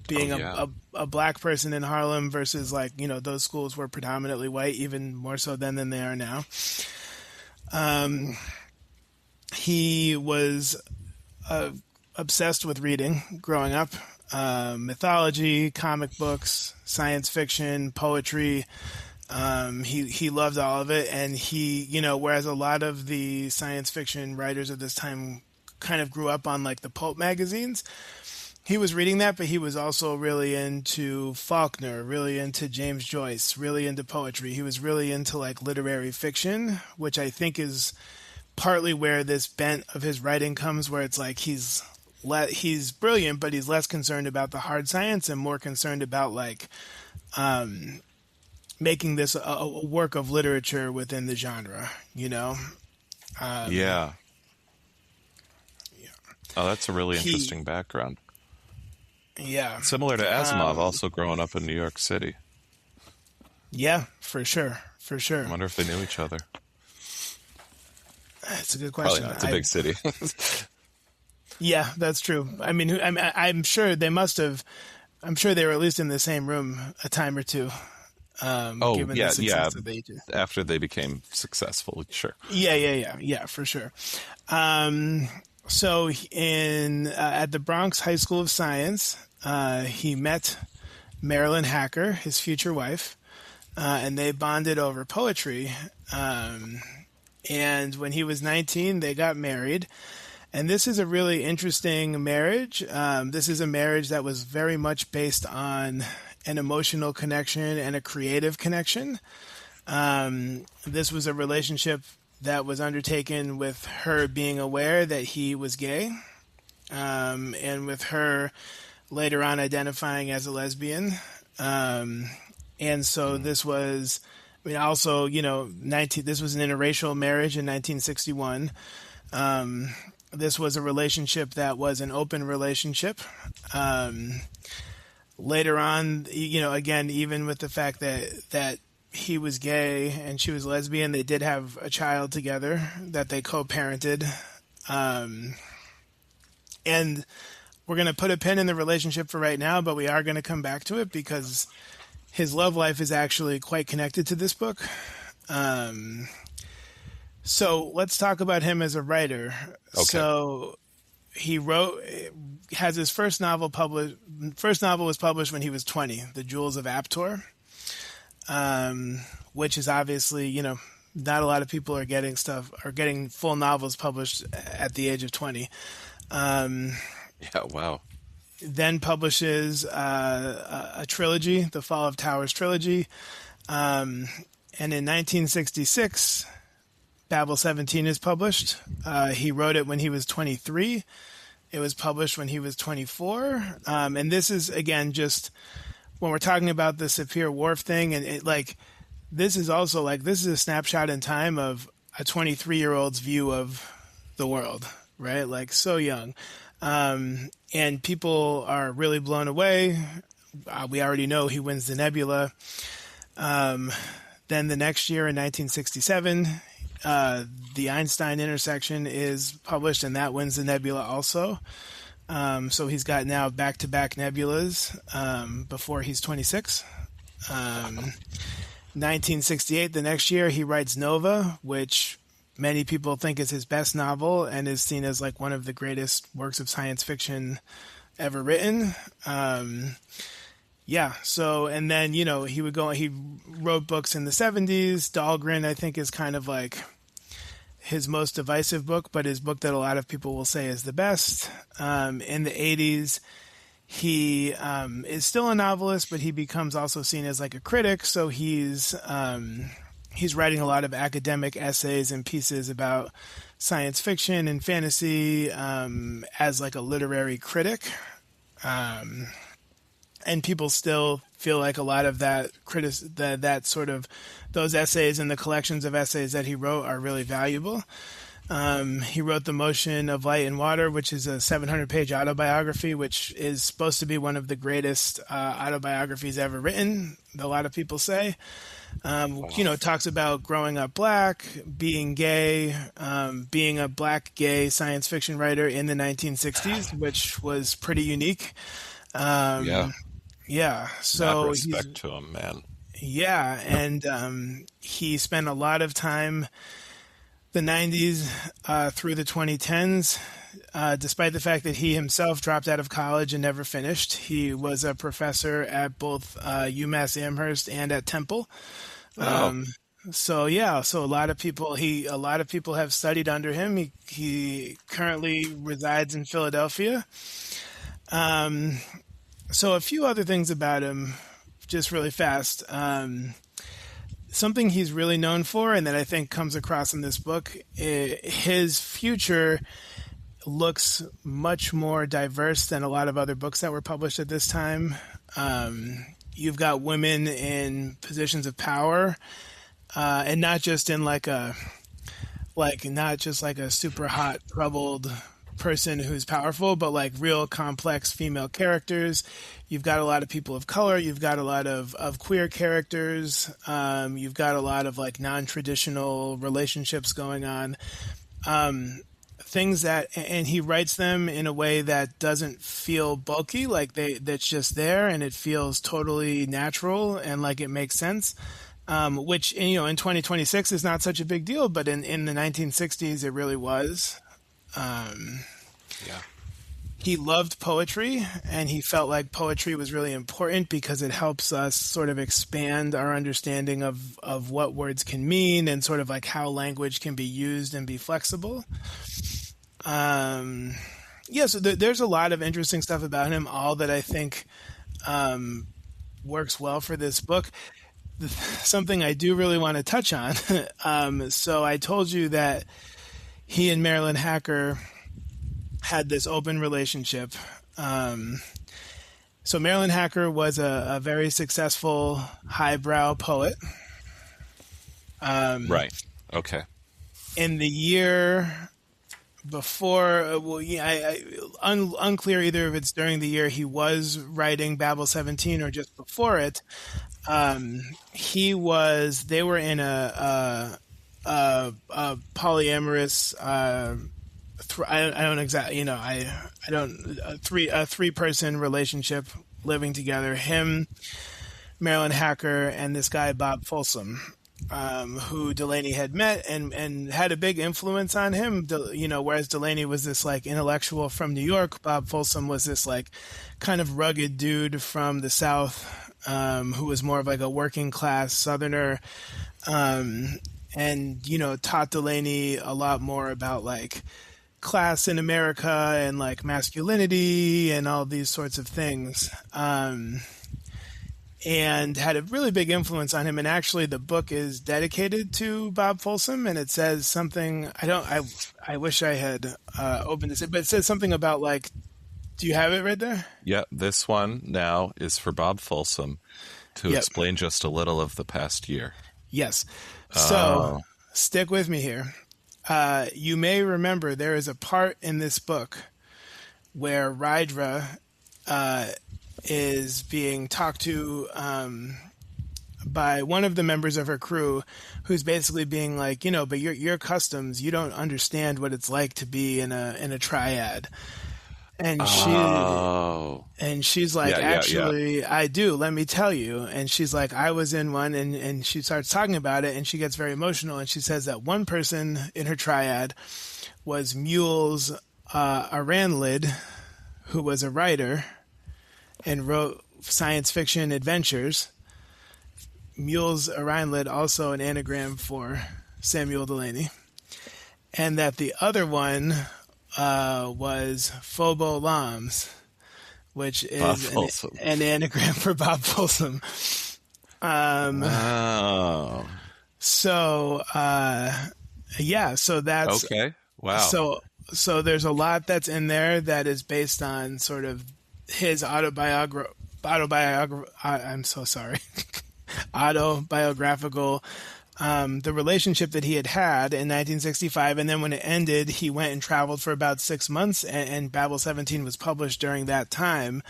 Being a black person in Harlem versus like, those schools were predominantly white, even more so then than they are now. He was obsessed with reading growing up, mythology, comic books, science fiction, poetry. He loved all of it, and whereas a lot of the science fiction writers of this time kind of grew up on like the pulp magazines, he was reading that, but he was also really into Faulkner, really into James Joyce, really into poetry. He was really into like literary fiction, which I think is partly where this bent of his writing comes, where it's like he's brilliant, but he's less concerned about the hard science and more concerned about like making this a work of literature within the genre, Yeah. Oh, that's a really interesting background. Yeah. Similar to Asimov, also growing up in New York City. Yeah, for sure. For I sure. wonder if they knew each other. That's a good Probably question. not. It's a big city. Yeah, that's true. I mean, I'm sure they must have. I'm sure they were at least in the same room a time or two. Given the success that they did. After they became successful, sure. Yeah, for sure. So at the Bronx High School of Science, he met Marilyn Hacker, his future wife, and they bonded over poetry. And when he was 19, they got married. And this is a really interesting marriage. This is a marriage that was very much based on an emotional connection and a creative connection. This was a relationship that was undertaken with her being aware that he was gay, and with her later on identifying as a lesbian. And so this was, also, this was an interracial marriage in 1961. This was a relationship that was an open relationship. Later on, again, even with the fact that he was gay and she was lesbian, they did have a child together that they co-parented. And we're going to put a pin in the relationship for right now, but we are going to come back to it because his love life is actually quite connected to this book. So let's talk about him as a writer. Okay. So he has his first novel published. First novel was published when he was 20, The Jewels of Aptor, which is obviously, not a lot of people are getting full novels published at the age of 20. Yeah, wow. Then publishes a trilogy, the Fall of Towers trilogy. And in 1966, Babel-17 is published. He wrote it when he was 23. It was published when he was 24. And this is, again, just when we're talking about the Sapir-Whorf thing, and this is also this is a snapshot in time of a 23-year-old's view of the world, right? Like, so young. And people are really blown away. We already know he wins the Nebula. Then the next year in 1967, the Einstein intersection is published, and that wins the Nebula also. So he's got now back-to-back nebulas before he's 26. 1968, the next year, he writes Nova, which many people think is his best novel and is seen as one of the greatest works of science fiction ever written. So, and then, he wrote books in the 70s. Dahlgren, I think, is kind of his most divisive book, but his book that a lot of people will say is the best. In the 80s, he is still a novelist, but he becomes also seen as a critic. So he's writing a lot of academic essays and pieces about science fiction and fantasy as a literary critic. And people still feel like a lot of that sort of those essays and the collections of essays that he wrote are really valuable. He wrote The Motion of Light and Water, which is a 700-page autobiography, which is supposed to be one of the greatest autobiographies ever written, a lot of people say. Wow. Talks about growing up black, being gay, being a black gay science fiction writer in the 1960s, which was pretty unique. Yeah. So respect to him, man. Yeah, and he spent a lot of time, the 90s through the 2010s, despite the fact that he himself dropped out of college and never finished. He was a professor at both UMass Amherst and at Temple. Oh, So yeah, so a lot of people have studied under him. He currently resides in Philadelphia. So a few other things about him, just really fast. Something he's really known for, and that I think comes across in this book, his future looks much more diverse than a lot of other books that were published at this time. You've got women in positions of power, and not just in not just like a super hot troubled person who's powerful, but like real complex female characters. You've got a lot of people of color. You've got a lot of queer characters. You've got a lot of like non-traditional relationships going on. Things that, and he writes them in a way that doesn't feel bulky, that's just there, and it feels totally natural and like it makes sense. Which, in 2026 is not such a big deal, but in the 1960s it really was. yeah. He loved poetry, and he felt like poetry was really important because it helps us sort of expand our understanding of what words can mean and sort of like how language can be used and be flexible. Yeah, so there's a lot of interesting stuff about him, all that I think works well for this book. Something I do really want to touch on. So I told you that he and Marilyn Hacker had this open relationship. So Marilyn Hacker was a very successful highbrow poet. Right. Okay. In the year before, unclear either if it's during the year he was writing Babel-17 or just before it. They were in a polyamorous, I don't exactly, I don't, a three-person relationship living together. Him, Marilyn Hacker, and this guy, Bob Folsom, who Delany had met and had a big influence on him. Whereas Delany was this like intellectual from New York, Bob Folsom was this like kind of rugged dude from the South, who was more of like a working class Southerner, and taught Delany a lot more about like class in America and like masculinity and all these sorts of things. And had a really big influence on him. And actually, the book is dedicated to Bob Folsom, and it says something. I wish I had opened this, but it says something about like. Do you have it right there? Yeah, this one now is for Bob Folsom to Yep. explain just a little of the past year. Yes. So stick with me here. You may remember there is a part in this book where Rydra is being talked to by one of the members of her crew, who's basically being like, but your customs, you don't understand what it's like to be in a triad. And she's like, actually, I do. Let me tell you. And she's like, I was in one, and she starts talking about it, and she gets very emotional, and she says that one person in her triad was Mules Aranlid, who was a writer and wrote science fiction adventures. Mules Aranlid, also an anagram for Samuel Delany. And that the other one was Phobo Lams, which is an anagram for Bob Folsom. Oh. So, so that's... Okay. Wow. So there's a lot that's in there that is based on sort of his I'm so sorry. Autobiographical, the relationship that he had in 1965, and then when it ended, he went and traveled for about 6 months, and Babel-17 was published during that time.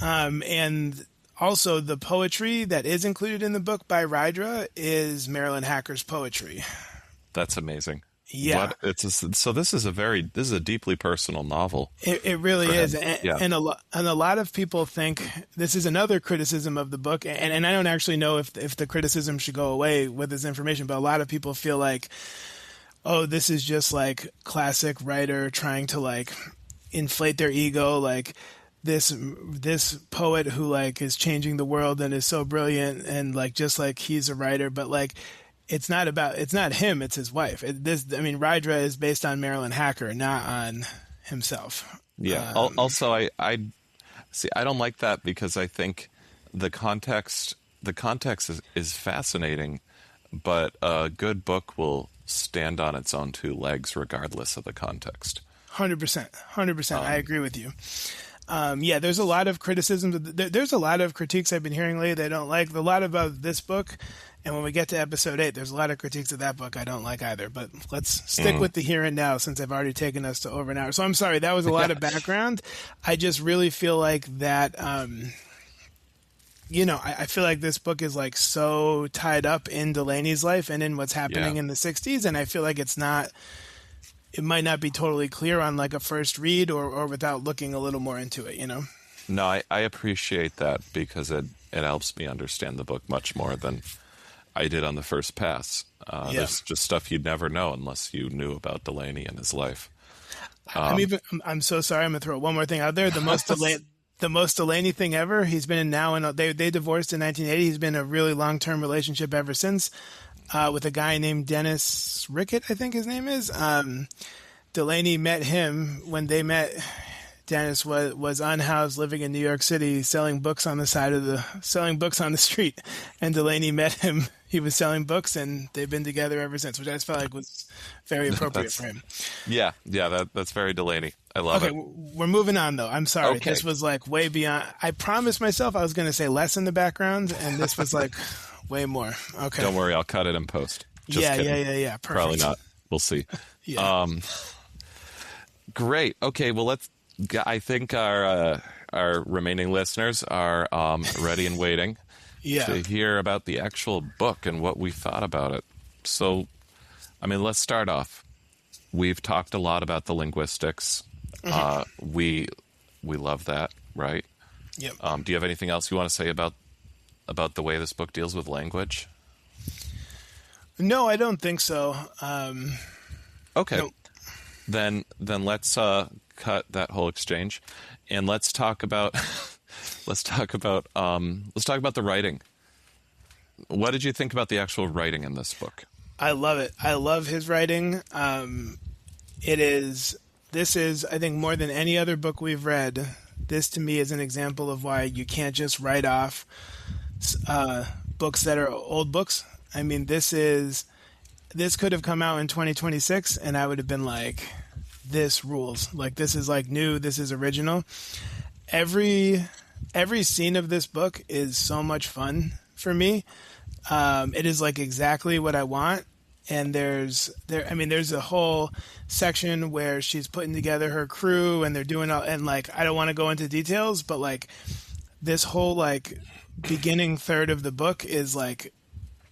And also, the poetry that is included in the book by Rydra is Marilyn Hacker's poetry. That's amazing. Yeah. So this is a deeply personal novel. It really is. Yeah. And a lot of people think this is another criticism of the book. And I don't actually know if the criticism should go away with this information, but a lot of people feel like, oh, this is just like classic writer trying to like inflate their ego. Like this poet who like is changing the world and is so brilliant and like just like he's a writer, but like it's not him, it's his wife. Rydra is based on Marilyn Hacker, not on himself. Yeah. Also, I see. I don't like that because I think the context is fascinating, but a good book will stand on its own two legs regardless of the context. 100%. I agree with you. There's a lot of criticisms. There's a lot of critiques I've been hearing lately that I don't like. A lot about this book, and when we get to episode 8, there's a lot of critiques of that book I don't like either. But let's stick with the here and now since I've already taken us to over an hour. So I'm sorry, that was a lot of background. I just really feel like that, I feel like this book is like so tied up in Delany's life and in what's happening in the 60s, and I feel like it might not be totally clear on like a first read or without looking a little more into it, No, I appreciate that because it helps me understand the book much more than I did on the first pass. There's just stuff you'd never know unless you knew about Delany and his life. I'm so sorry. I'm going to throw one more thing out there. The most Delany thing ever. He's been in now, and they divorced in 1980. He's been in a really long-term relationship ever since. With a guy named Dennis Rickett, I think his name is. Delany met him when they met. Dennis was unhoused, living in New York City, selling books on the street. And Delany met him. He was selling books, and they've been together ever since, which I just felt like was very appropriate for him. Yeah, that's very Delany. I love it. Okay, we're moving on, though. I'm sorry. Okay. This was like way beyond. I promised myself I was going to say less in the background, and this was like way more. Okay. Don't worry, I'll cut it in post. Just kidding. Yeah. Perfect. Probably not. We'll see. Yeah. Great. Okay, well, I think our remaining listeners are ready and waiting to hear about the actual book and what we thought about it. So, let's start off. We've talked a lot about the linguistics. We love that, right? Yep. Do you have anything else you want to say about the way this book deals with language? No, I don't think so. Okay. Nope. Then let's cut that whole exchange, and let's talk about the writing. What did you think about the actual writing in this book? I love it. I love his writing. This is, I think, more than any other book we've read, this to me is an example of why you can't just write off books that are old books. This could have come out in 2026, and I would have been like, this rules. Like, this is like new. This is original. Every scene of this book is so much fun for me. It is like exactly what I want. And there's a whole section where she's putting together her crew and they're doing all, and like, I don't want to go into details, but like this whole like beginning third of the book is like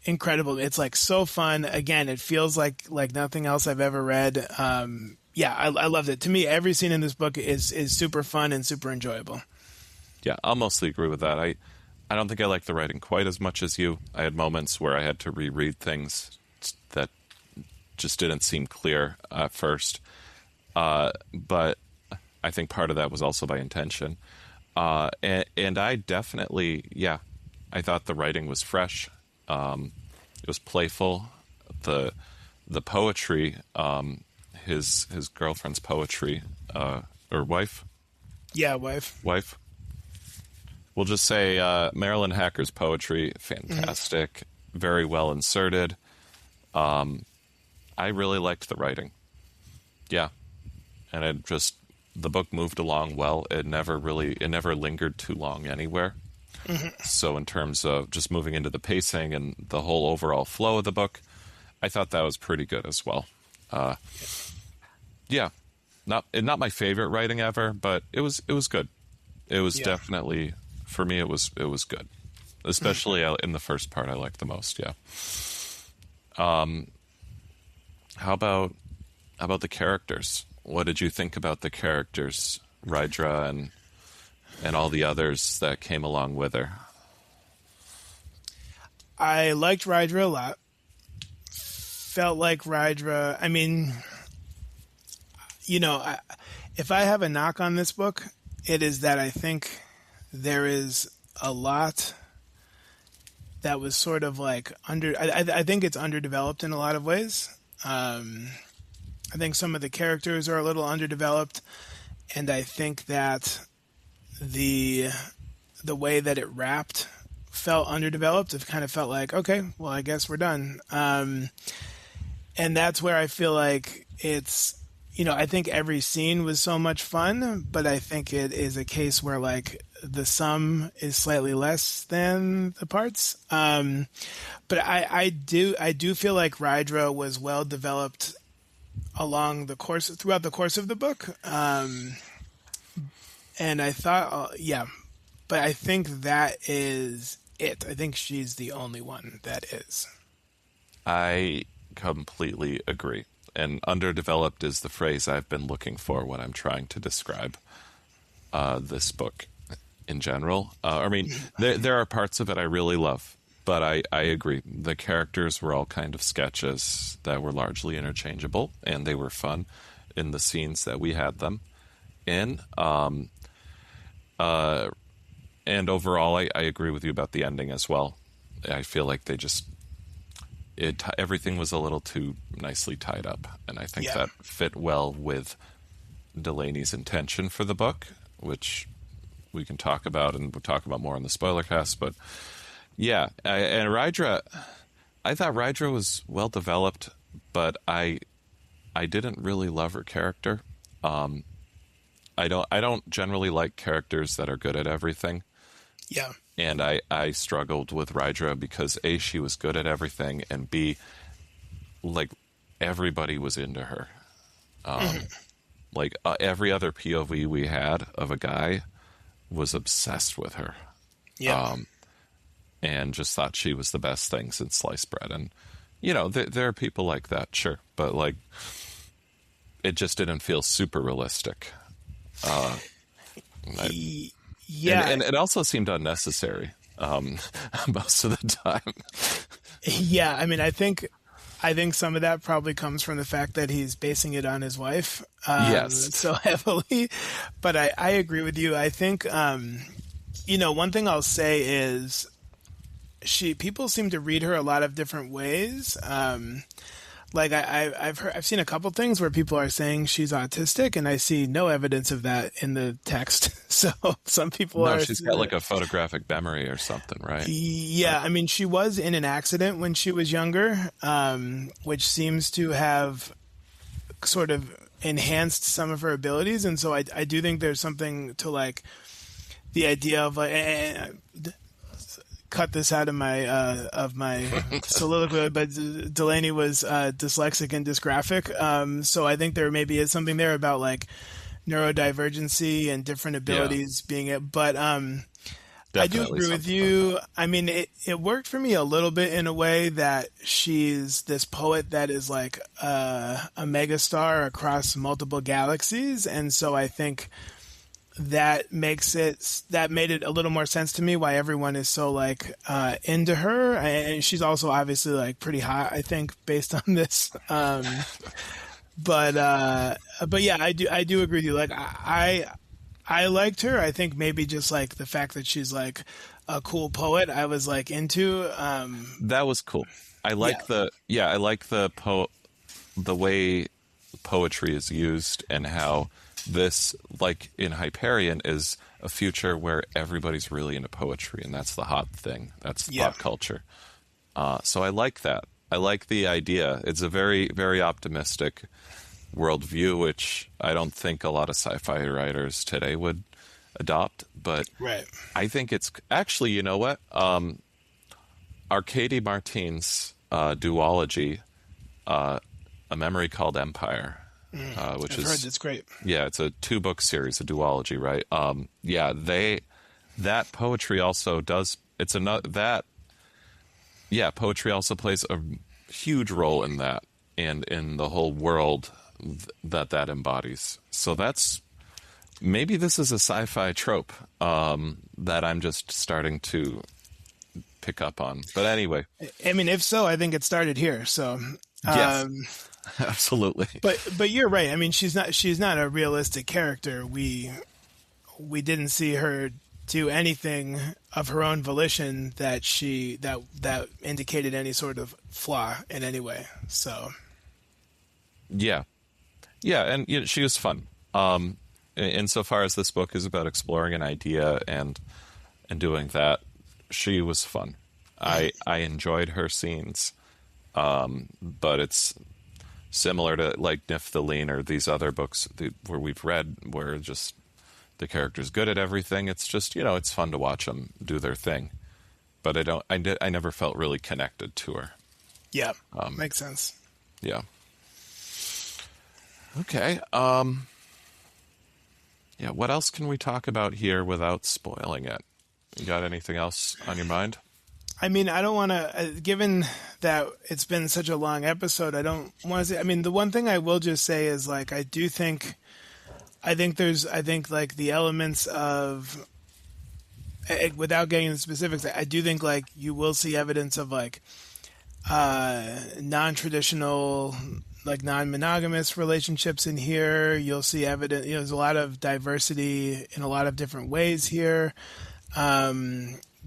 incredible. It's like so fun. Again, it feels like nothing else I've ever read. I loved it. To me, every scene in this book is super fun and super enjoyable. Yeah, I'll mostly agree with that. I don't think I like the writing quite as much as you. I had moments where I had to reread things that just didn't seem clear at first. But I think part of that was also by intention. And I definitely, I thought the writing was fresh. It was playful. The poetry, his girlfriend's poetry, or wife? Yeah, wife. We'll just say Marilyn Hacker's poetry, fantastic, very well inserted. I really liked the writing. Yeah. And the book moved along well. It never lingered too long anywhere. So in terms of just moving into the pacing and the whole overall flow of the book, I thought that was pretty good as well. Not my favorite writing ever, but it was good. It was definitely, for me, it was good. Especially in the first part, I liked the most. Yeah. How about the characters? What did you think about the characters, Rydra and all the others that came along with her? I liked Rydra a lot. Felt like Rydra, if I have a knock on this book, it is that I think there is a lot that was sort of like I think it's underdeveloped in a lot of ways. I think some of the characters are a little underdeveloped, and I think that the way that it wrapped felt underdeveloped. It kind of felt like, okay, well, I guess we're done. And that's where I feel like it's, I think every scene was so much fun, but I think it is a case where like the sum is slightly less than the parts. But I do feel like Rydra was well developed throughout the course of the book. And I thought, but I think that is it. I think she's the only one that is. I completely agree. And underdeveloped is the phrase I've been looking for when I'm trying to describe this book in general. I mean, there are parts of it I really love, but I agree. The characters were all kind of sketches that were largely interchangeable, and they were fun in the scenes that we had them in. And overall, I agree with you about the ending as well. I feel like they just... everything was a little too nicely tied up, and I think that fit well with Delany's intention for the book, which we can talk about, and we'll talk about more in the spoiler cast. But yeah, and Rydra, I thought Rydra was well developed, but I didn't really love her character. I don't generally like characters that are good at everything. Yeah. And I struggled with Rydra because A, she was good at everything, and B, like, everybody was into her. Every other POV we had of a guy was obsessed with her. Yeah. And just thought she was the best thing since sliced bread. And, there are people like that, sure. But, like, it just didn't feel super realistic. Yeah. And it also seemed unnecessary most of the time. Yeah, I mean, I think some of that probably comes from the fact that he's basing it on his wife so heavily. But I agree with you. I think, one thing I'll say is people seem to read her a lot of different ways. Like I've seen a couple things where people are saying she's autistic, and I see no evidence of that in the text. So some people are. She's got like a photographic memory or something, right? Yeah, I mean, she was in an accident when she was younger, which seems to have sort of enhanced some of her abilities, and so I do think there's something to like the idea of like. Cut this out of my soliloquy, but Delany was dyslexic and dysgraphic, so I think there maybe is something there about like neurodivergency and different abilities being it. But I do agree with you. I mean, it worked for me a little bit in a way that she's this poet that is like a megastar across multiple galaxies, and so I think that made it a little more sense to me why everyone is so like into her, and she's also obviously like pretty hot, I think, based on this. But yeah, I do agree with you. Like I liked her. I think maybe just like the fact that she's like a cool poet, I was like into. That was cool. I like the way poetry is used, and how this, like in Hyperion, is a future where everybody's really into poetry, and that's the hot thing. That's the pop culture. So I like that. I like the idea. It's a very, very optimistic worldview, which I don't think a lot of sci-fi writers today would adopt. But I think it's actually, you know what? Arcady Martine's duology, A Memory Called Empire, which I've heard it's great. Yeah, it's a 2-book series, a duology, right? That poetry also does. It's another that. Yeah, poetry also plays a huge role in that, and in the whole world that embodies. So that's maybe this is a sci-fi trope that I'm just starting to pick up on. But anyway, I mean, if so, I think it started here. So yes. Absolutely. But you're right. I mean, she's not a realistic character. We we didn't see her do anything of her own volition that indicated any sort of flaw in any way. So Yeah. Yeah, and she was fun. Insofar as this book is about exploring an idea and doing that, she was fun. I enjoyed her scenes, but it's similar to like Delany or these other books where we've read, where just the character's good at everything. It's just it's fun to watch them do their thing. But I never felt really connected to her. yeah, makes sense. Yeah. Okay. Yeah. What else can we talk about here without spoiling it? You got anything else on your mind? I mean, I don't want to, given that it's been such a long episode, I don't want to say, I mean, the one thing I will just say is like, I think like the elements of, without getting into specifics, I do think like you will see evidence of like, non-traditional, like non-monogamous relationships in here. You'll see evidence, there's a lot of diversity in a lot of different ways here.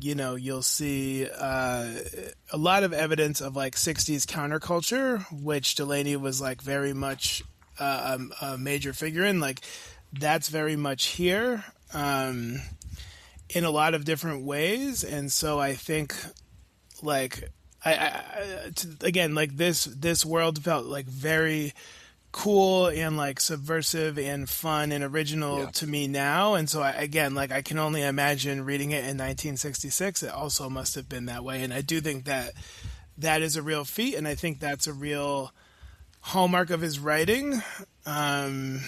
You'll see a lot of evidence of like 60s counterculture, which Delany was like very much a major figure in. Like that's very much here in a lot of different ways. And so I think like again, like this world felt like very cool and like subversive and fun and original to me now. And so I can only imagine reading it in 1966. It also must have been that way. And I do think that is a real feat. And I think that's a real hallmark of his writing. I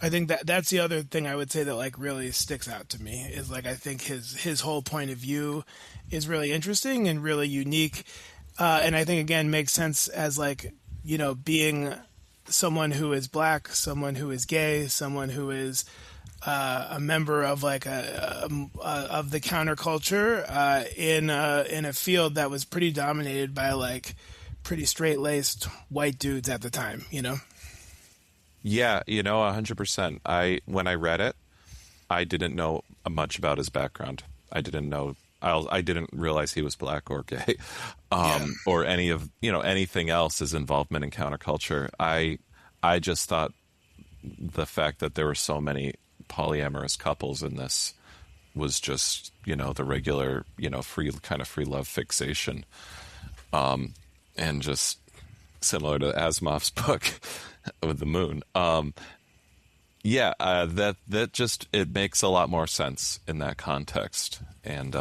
think that's the other thing I would say that like really sticks out to me is like, I think his whole point of view is really interesting and really unique. And I think again, makes sense as like, being someone who is black, someone who is gay, someone who is a member of like of the counterculture in a field that was pretty dominated by like pretty straight-laced white dudes at the time, Yeah, 100%. When I read it, I didn't know much about his background. I didn't realize he was black or gay, or any of anything else, his involvement in counterculture. I just thought the fact that there were so many polyamorous couples in this was just the regular free love fixation, and just similar to Asimov's book with the moon. That just, it makes a lot more sense in that context, and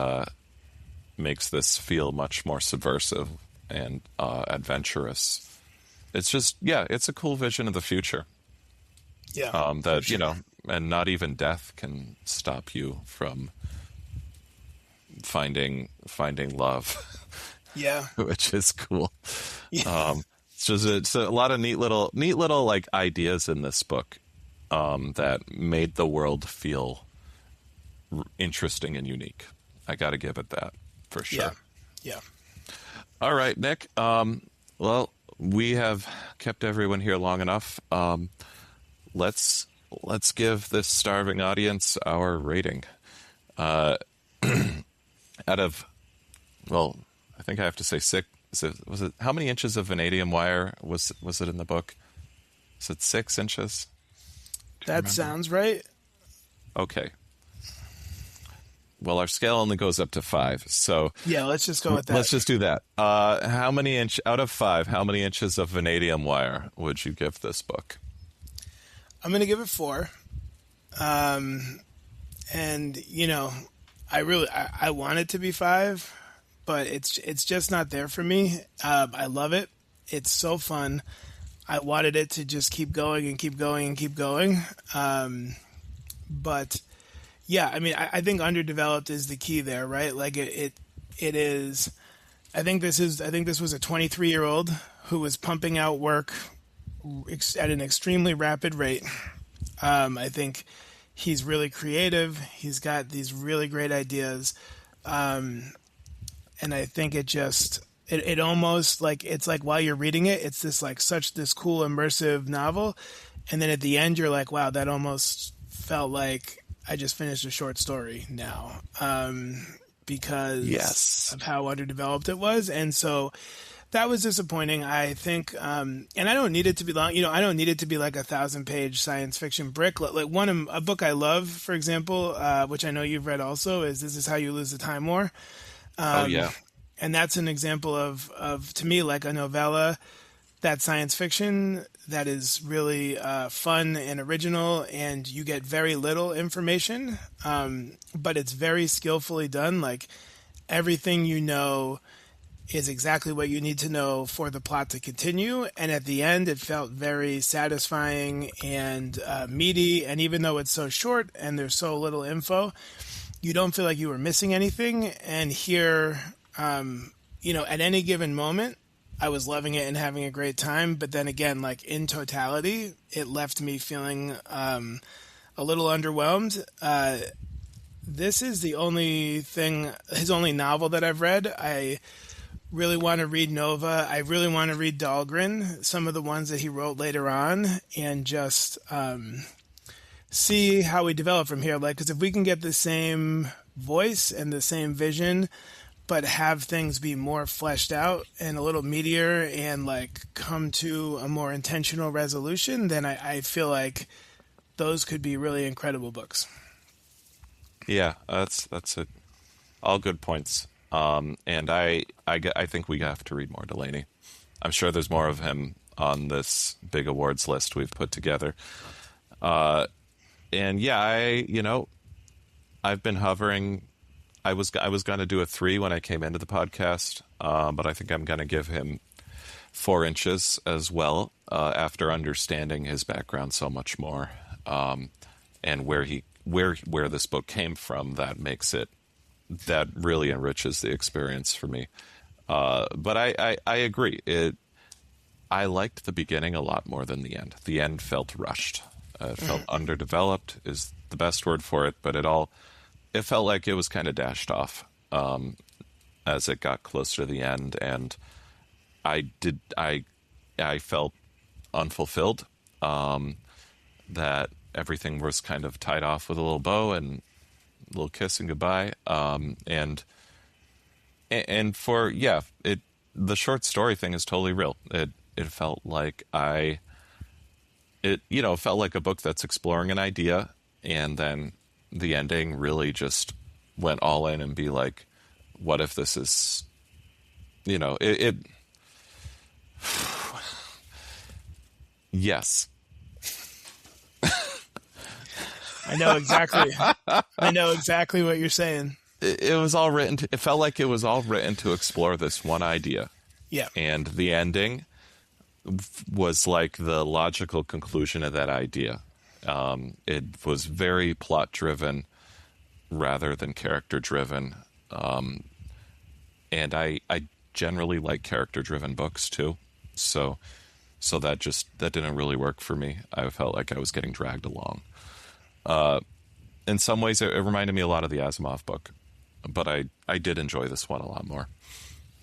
makes this feel much more subversive and adventurous. It's just, it's a cool vision of the future. Yeah. That, sure. And not even death can stop you from finding love. Yeah. Which is cool. Yeah. It's a lot of neat little like ideas in this book that made the world feel interesting and unique. I got to give it that for sure. Yeah. All right, Nick. Well, we have kept everyone here long enough. Let's give this starving audience our rating. Out of, well, I think I have to say 6. Was it how many inches of vanadium wire was it in the book? Is it 6 inches? That sounds right. Okay. Well, our scale only goes up to 5, so yeah, let's just go with that. Let's just do that. How many out of 5? How many inches of vanadium wire would you give this book? I'm going to give it 4. And I want it to be 5. But it's just not there for me. I love it. It's so fun. I wanted it to just keep going and keep going and keep going. But yeah, I mean, I think underdeveloped is the key there, right? Like it is. I think this was a 23-year-old who was pumping out work at an extremely rapid rate. I think he's really creative. He's got these really great ideas. And I think it almost like, it's like while you're reading it, it's this like this cool immersive novel. And then at the end, you're like, wow, that almost felt like I just finished a short story now, because Yes. of how underdeveloped it was. And so that was disappointing, I think. And I don't need it to be long. I don't need it to be like 1,000-page science fiction brick. Like a book I love, for example, which I know you've read also, is This Is How You Lose the Time War. Oh yeah. And that's an example of to me, like a novella, that science fiction that is really fun and original, and you get very little information, but it's very skillfully done. Like everything is exactly what you need to know for the plot to continue. And at the end, it felt very satisfying and meaty. And even though it's so short and there's so little info, you don't feel like you were missing anything. And here, at any given moment, I was loving it and having a great time. But then again, like in totality, it left me feeling a little underwhelmed. This is his only novel that I've read. I really want to read Nova. I really want to read Dahlgren, some of the ones that he wrote later on, and just see how we develop from here. Like, because if we can get the same voice and the same vision, but have things be more fleshed out and a little meatier and like come to a more intentional resolution, then I feel like those could be really incredible books. Yeah, that's it. All good points. And I think we have to read more Delany. I'm sure there's more of him on this big awards list we've put together. And yeah, I've been hovering. I was going to do a 3 when I came into the podcast, but I think I'm going to give him 4 inches as well, after understanding his background so much more, and where this book came from. That really enriches the experience for me. But I agree. I liked the beginning a lot more than the end. The end felt rushed. It felt underdeveloped is the best word for it, but it felt like it was kind of dashed off as it got closer to the end, and I felt unfulfilled, that everything was kind of tied off with a little bow and a little kiss and goodbye. And for, the short story thing is totally real. It felt like felt like a book that's exploring an idea, and then the ending really just went all in and be like, what if this is, yes. I know exactly what you're saying. It was all written it felt like it was all written to explore this one idea. Yeah. And the ending was like the logical conclusion of that idea. It was very plot driven rather than character driven. And I generally like character driven books too. So that didn't really work for me. I felt like I was getting dragged along. In some ways, it reminded me a lot of the Asimov book, but I did enjoy this one a lot more,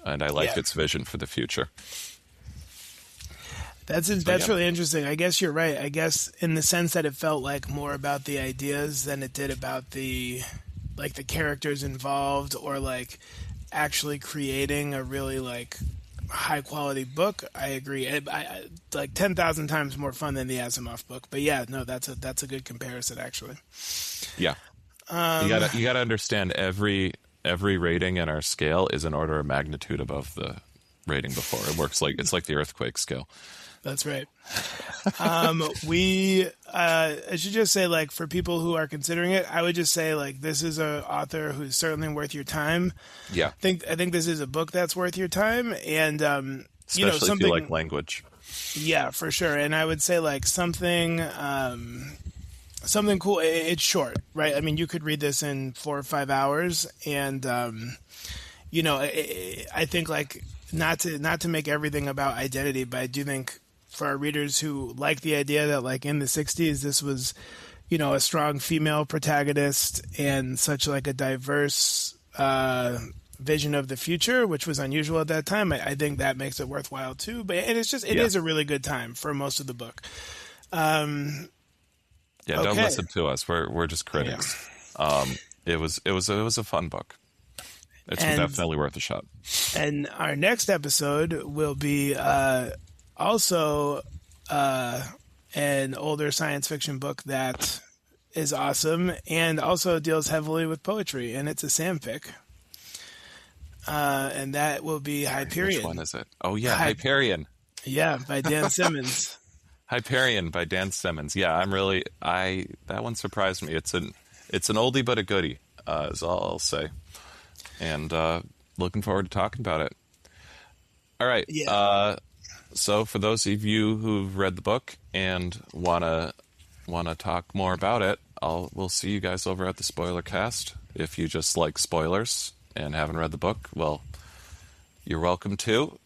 and I liked its vision for the future. That's really interesting. I guess you're right. I guess in the sense that it felt like more about the ideas than it did about the characters involved, or like actually creating a really like high quality book. I agree. I like 10,000 times more fun than the Asimov book. But yeah, no, that's a good comparison actually. Yeah. You gotta understand every rating in our scale is an order of magnitude above the rating before. It works it's like the earthquake scale. That's right. I should just say, like, for people who are considering it, I would just say, like, this is an author who's certainly worth your time. Yeah. I think this is a book that's worth your time. And, especially if you like language. Yeah, for sure. And I would say, like, something cool. It's short, right? I mean, you could read this in 4 or 5 hours. And, I think, like, not to make everything about identity, but I do think for our readers who like the idea that, like, in the 60s, this was, a strong female protagonist and such, like, a diverse vision of the future, which was unusual at that time. I think that makes it worthwhile too. But it is a really good time for most of the book. Yeah, don't Okay. listen to us. We're just critics. It was a fun book. It's And definitely worth a shot. and our next episode will be also an older science fiction book that is awesome and also deals heavily with poetry, and it's a Sam pick. And that will be Hyperion. Which one is it? Oh yeah, Hy- Hyperion. Yeah, by Dan Simmons. Hyperion by Dan Simmons. Yeah, that one surprised me. It's an oldie but a goodie, is all I'll say. And looking forward to talking about it. All right. Yeah. So for those of you who've read the book and wanna talk more about it, we'll see you guys over at the Spoiler Cast. If you just like spoilers and haven't read the book, well, you're welcome to.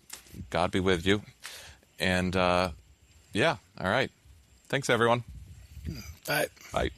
God be with you. And yeah, all right. Thanks everyone. But Bye.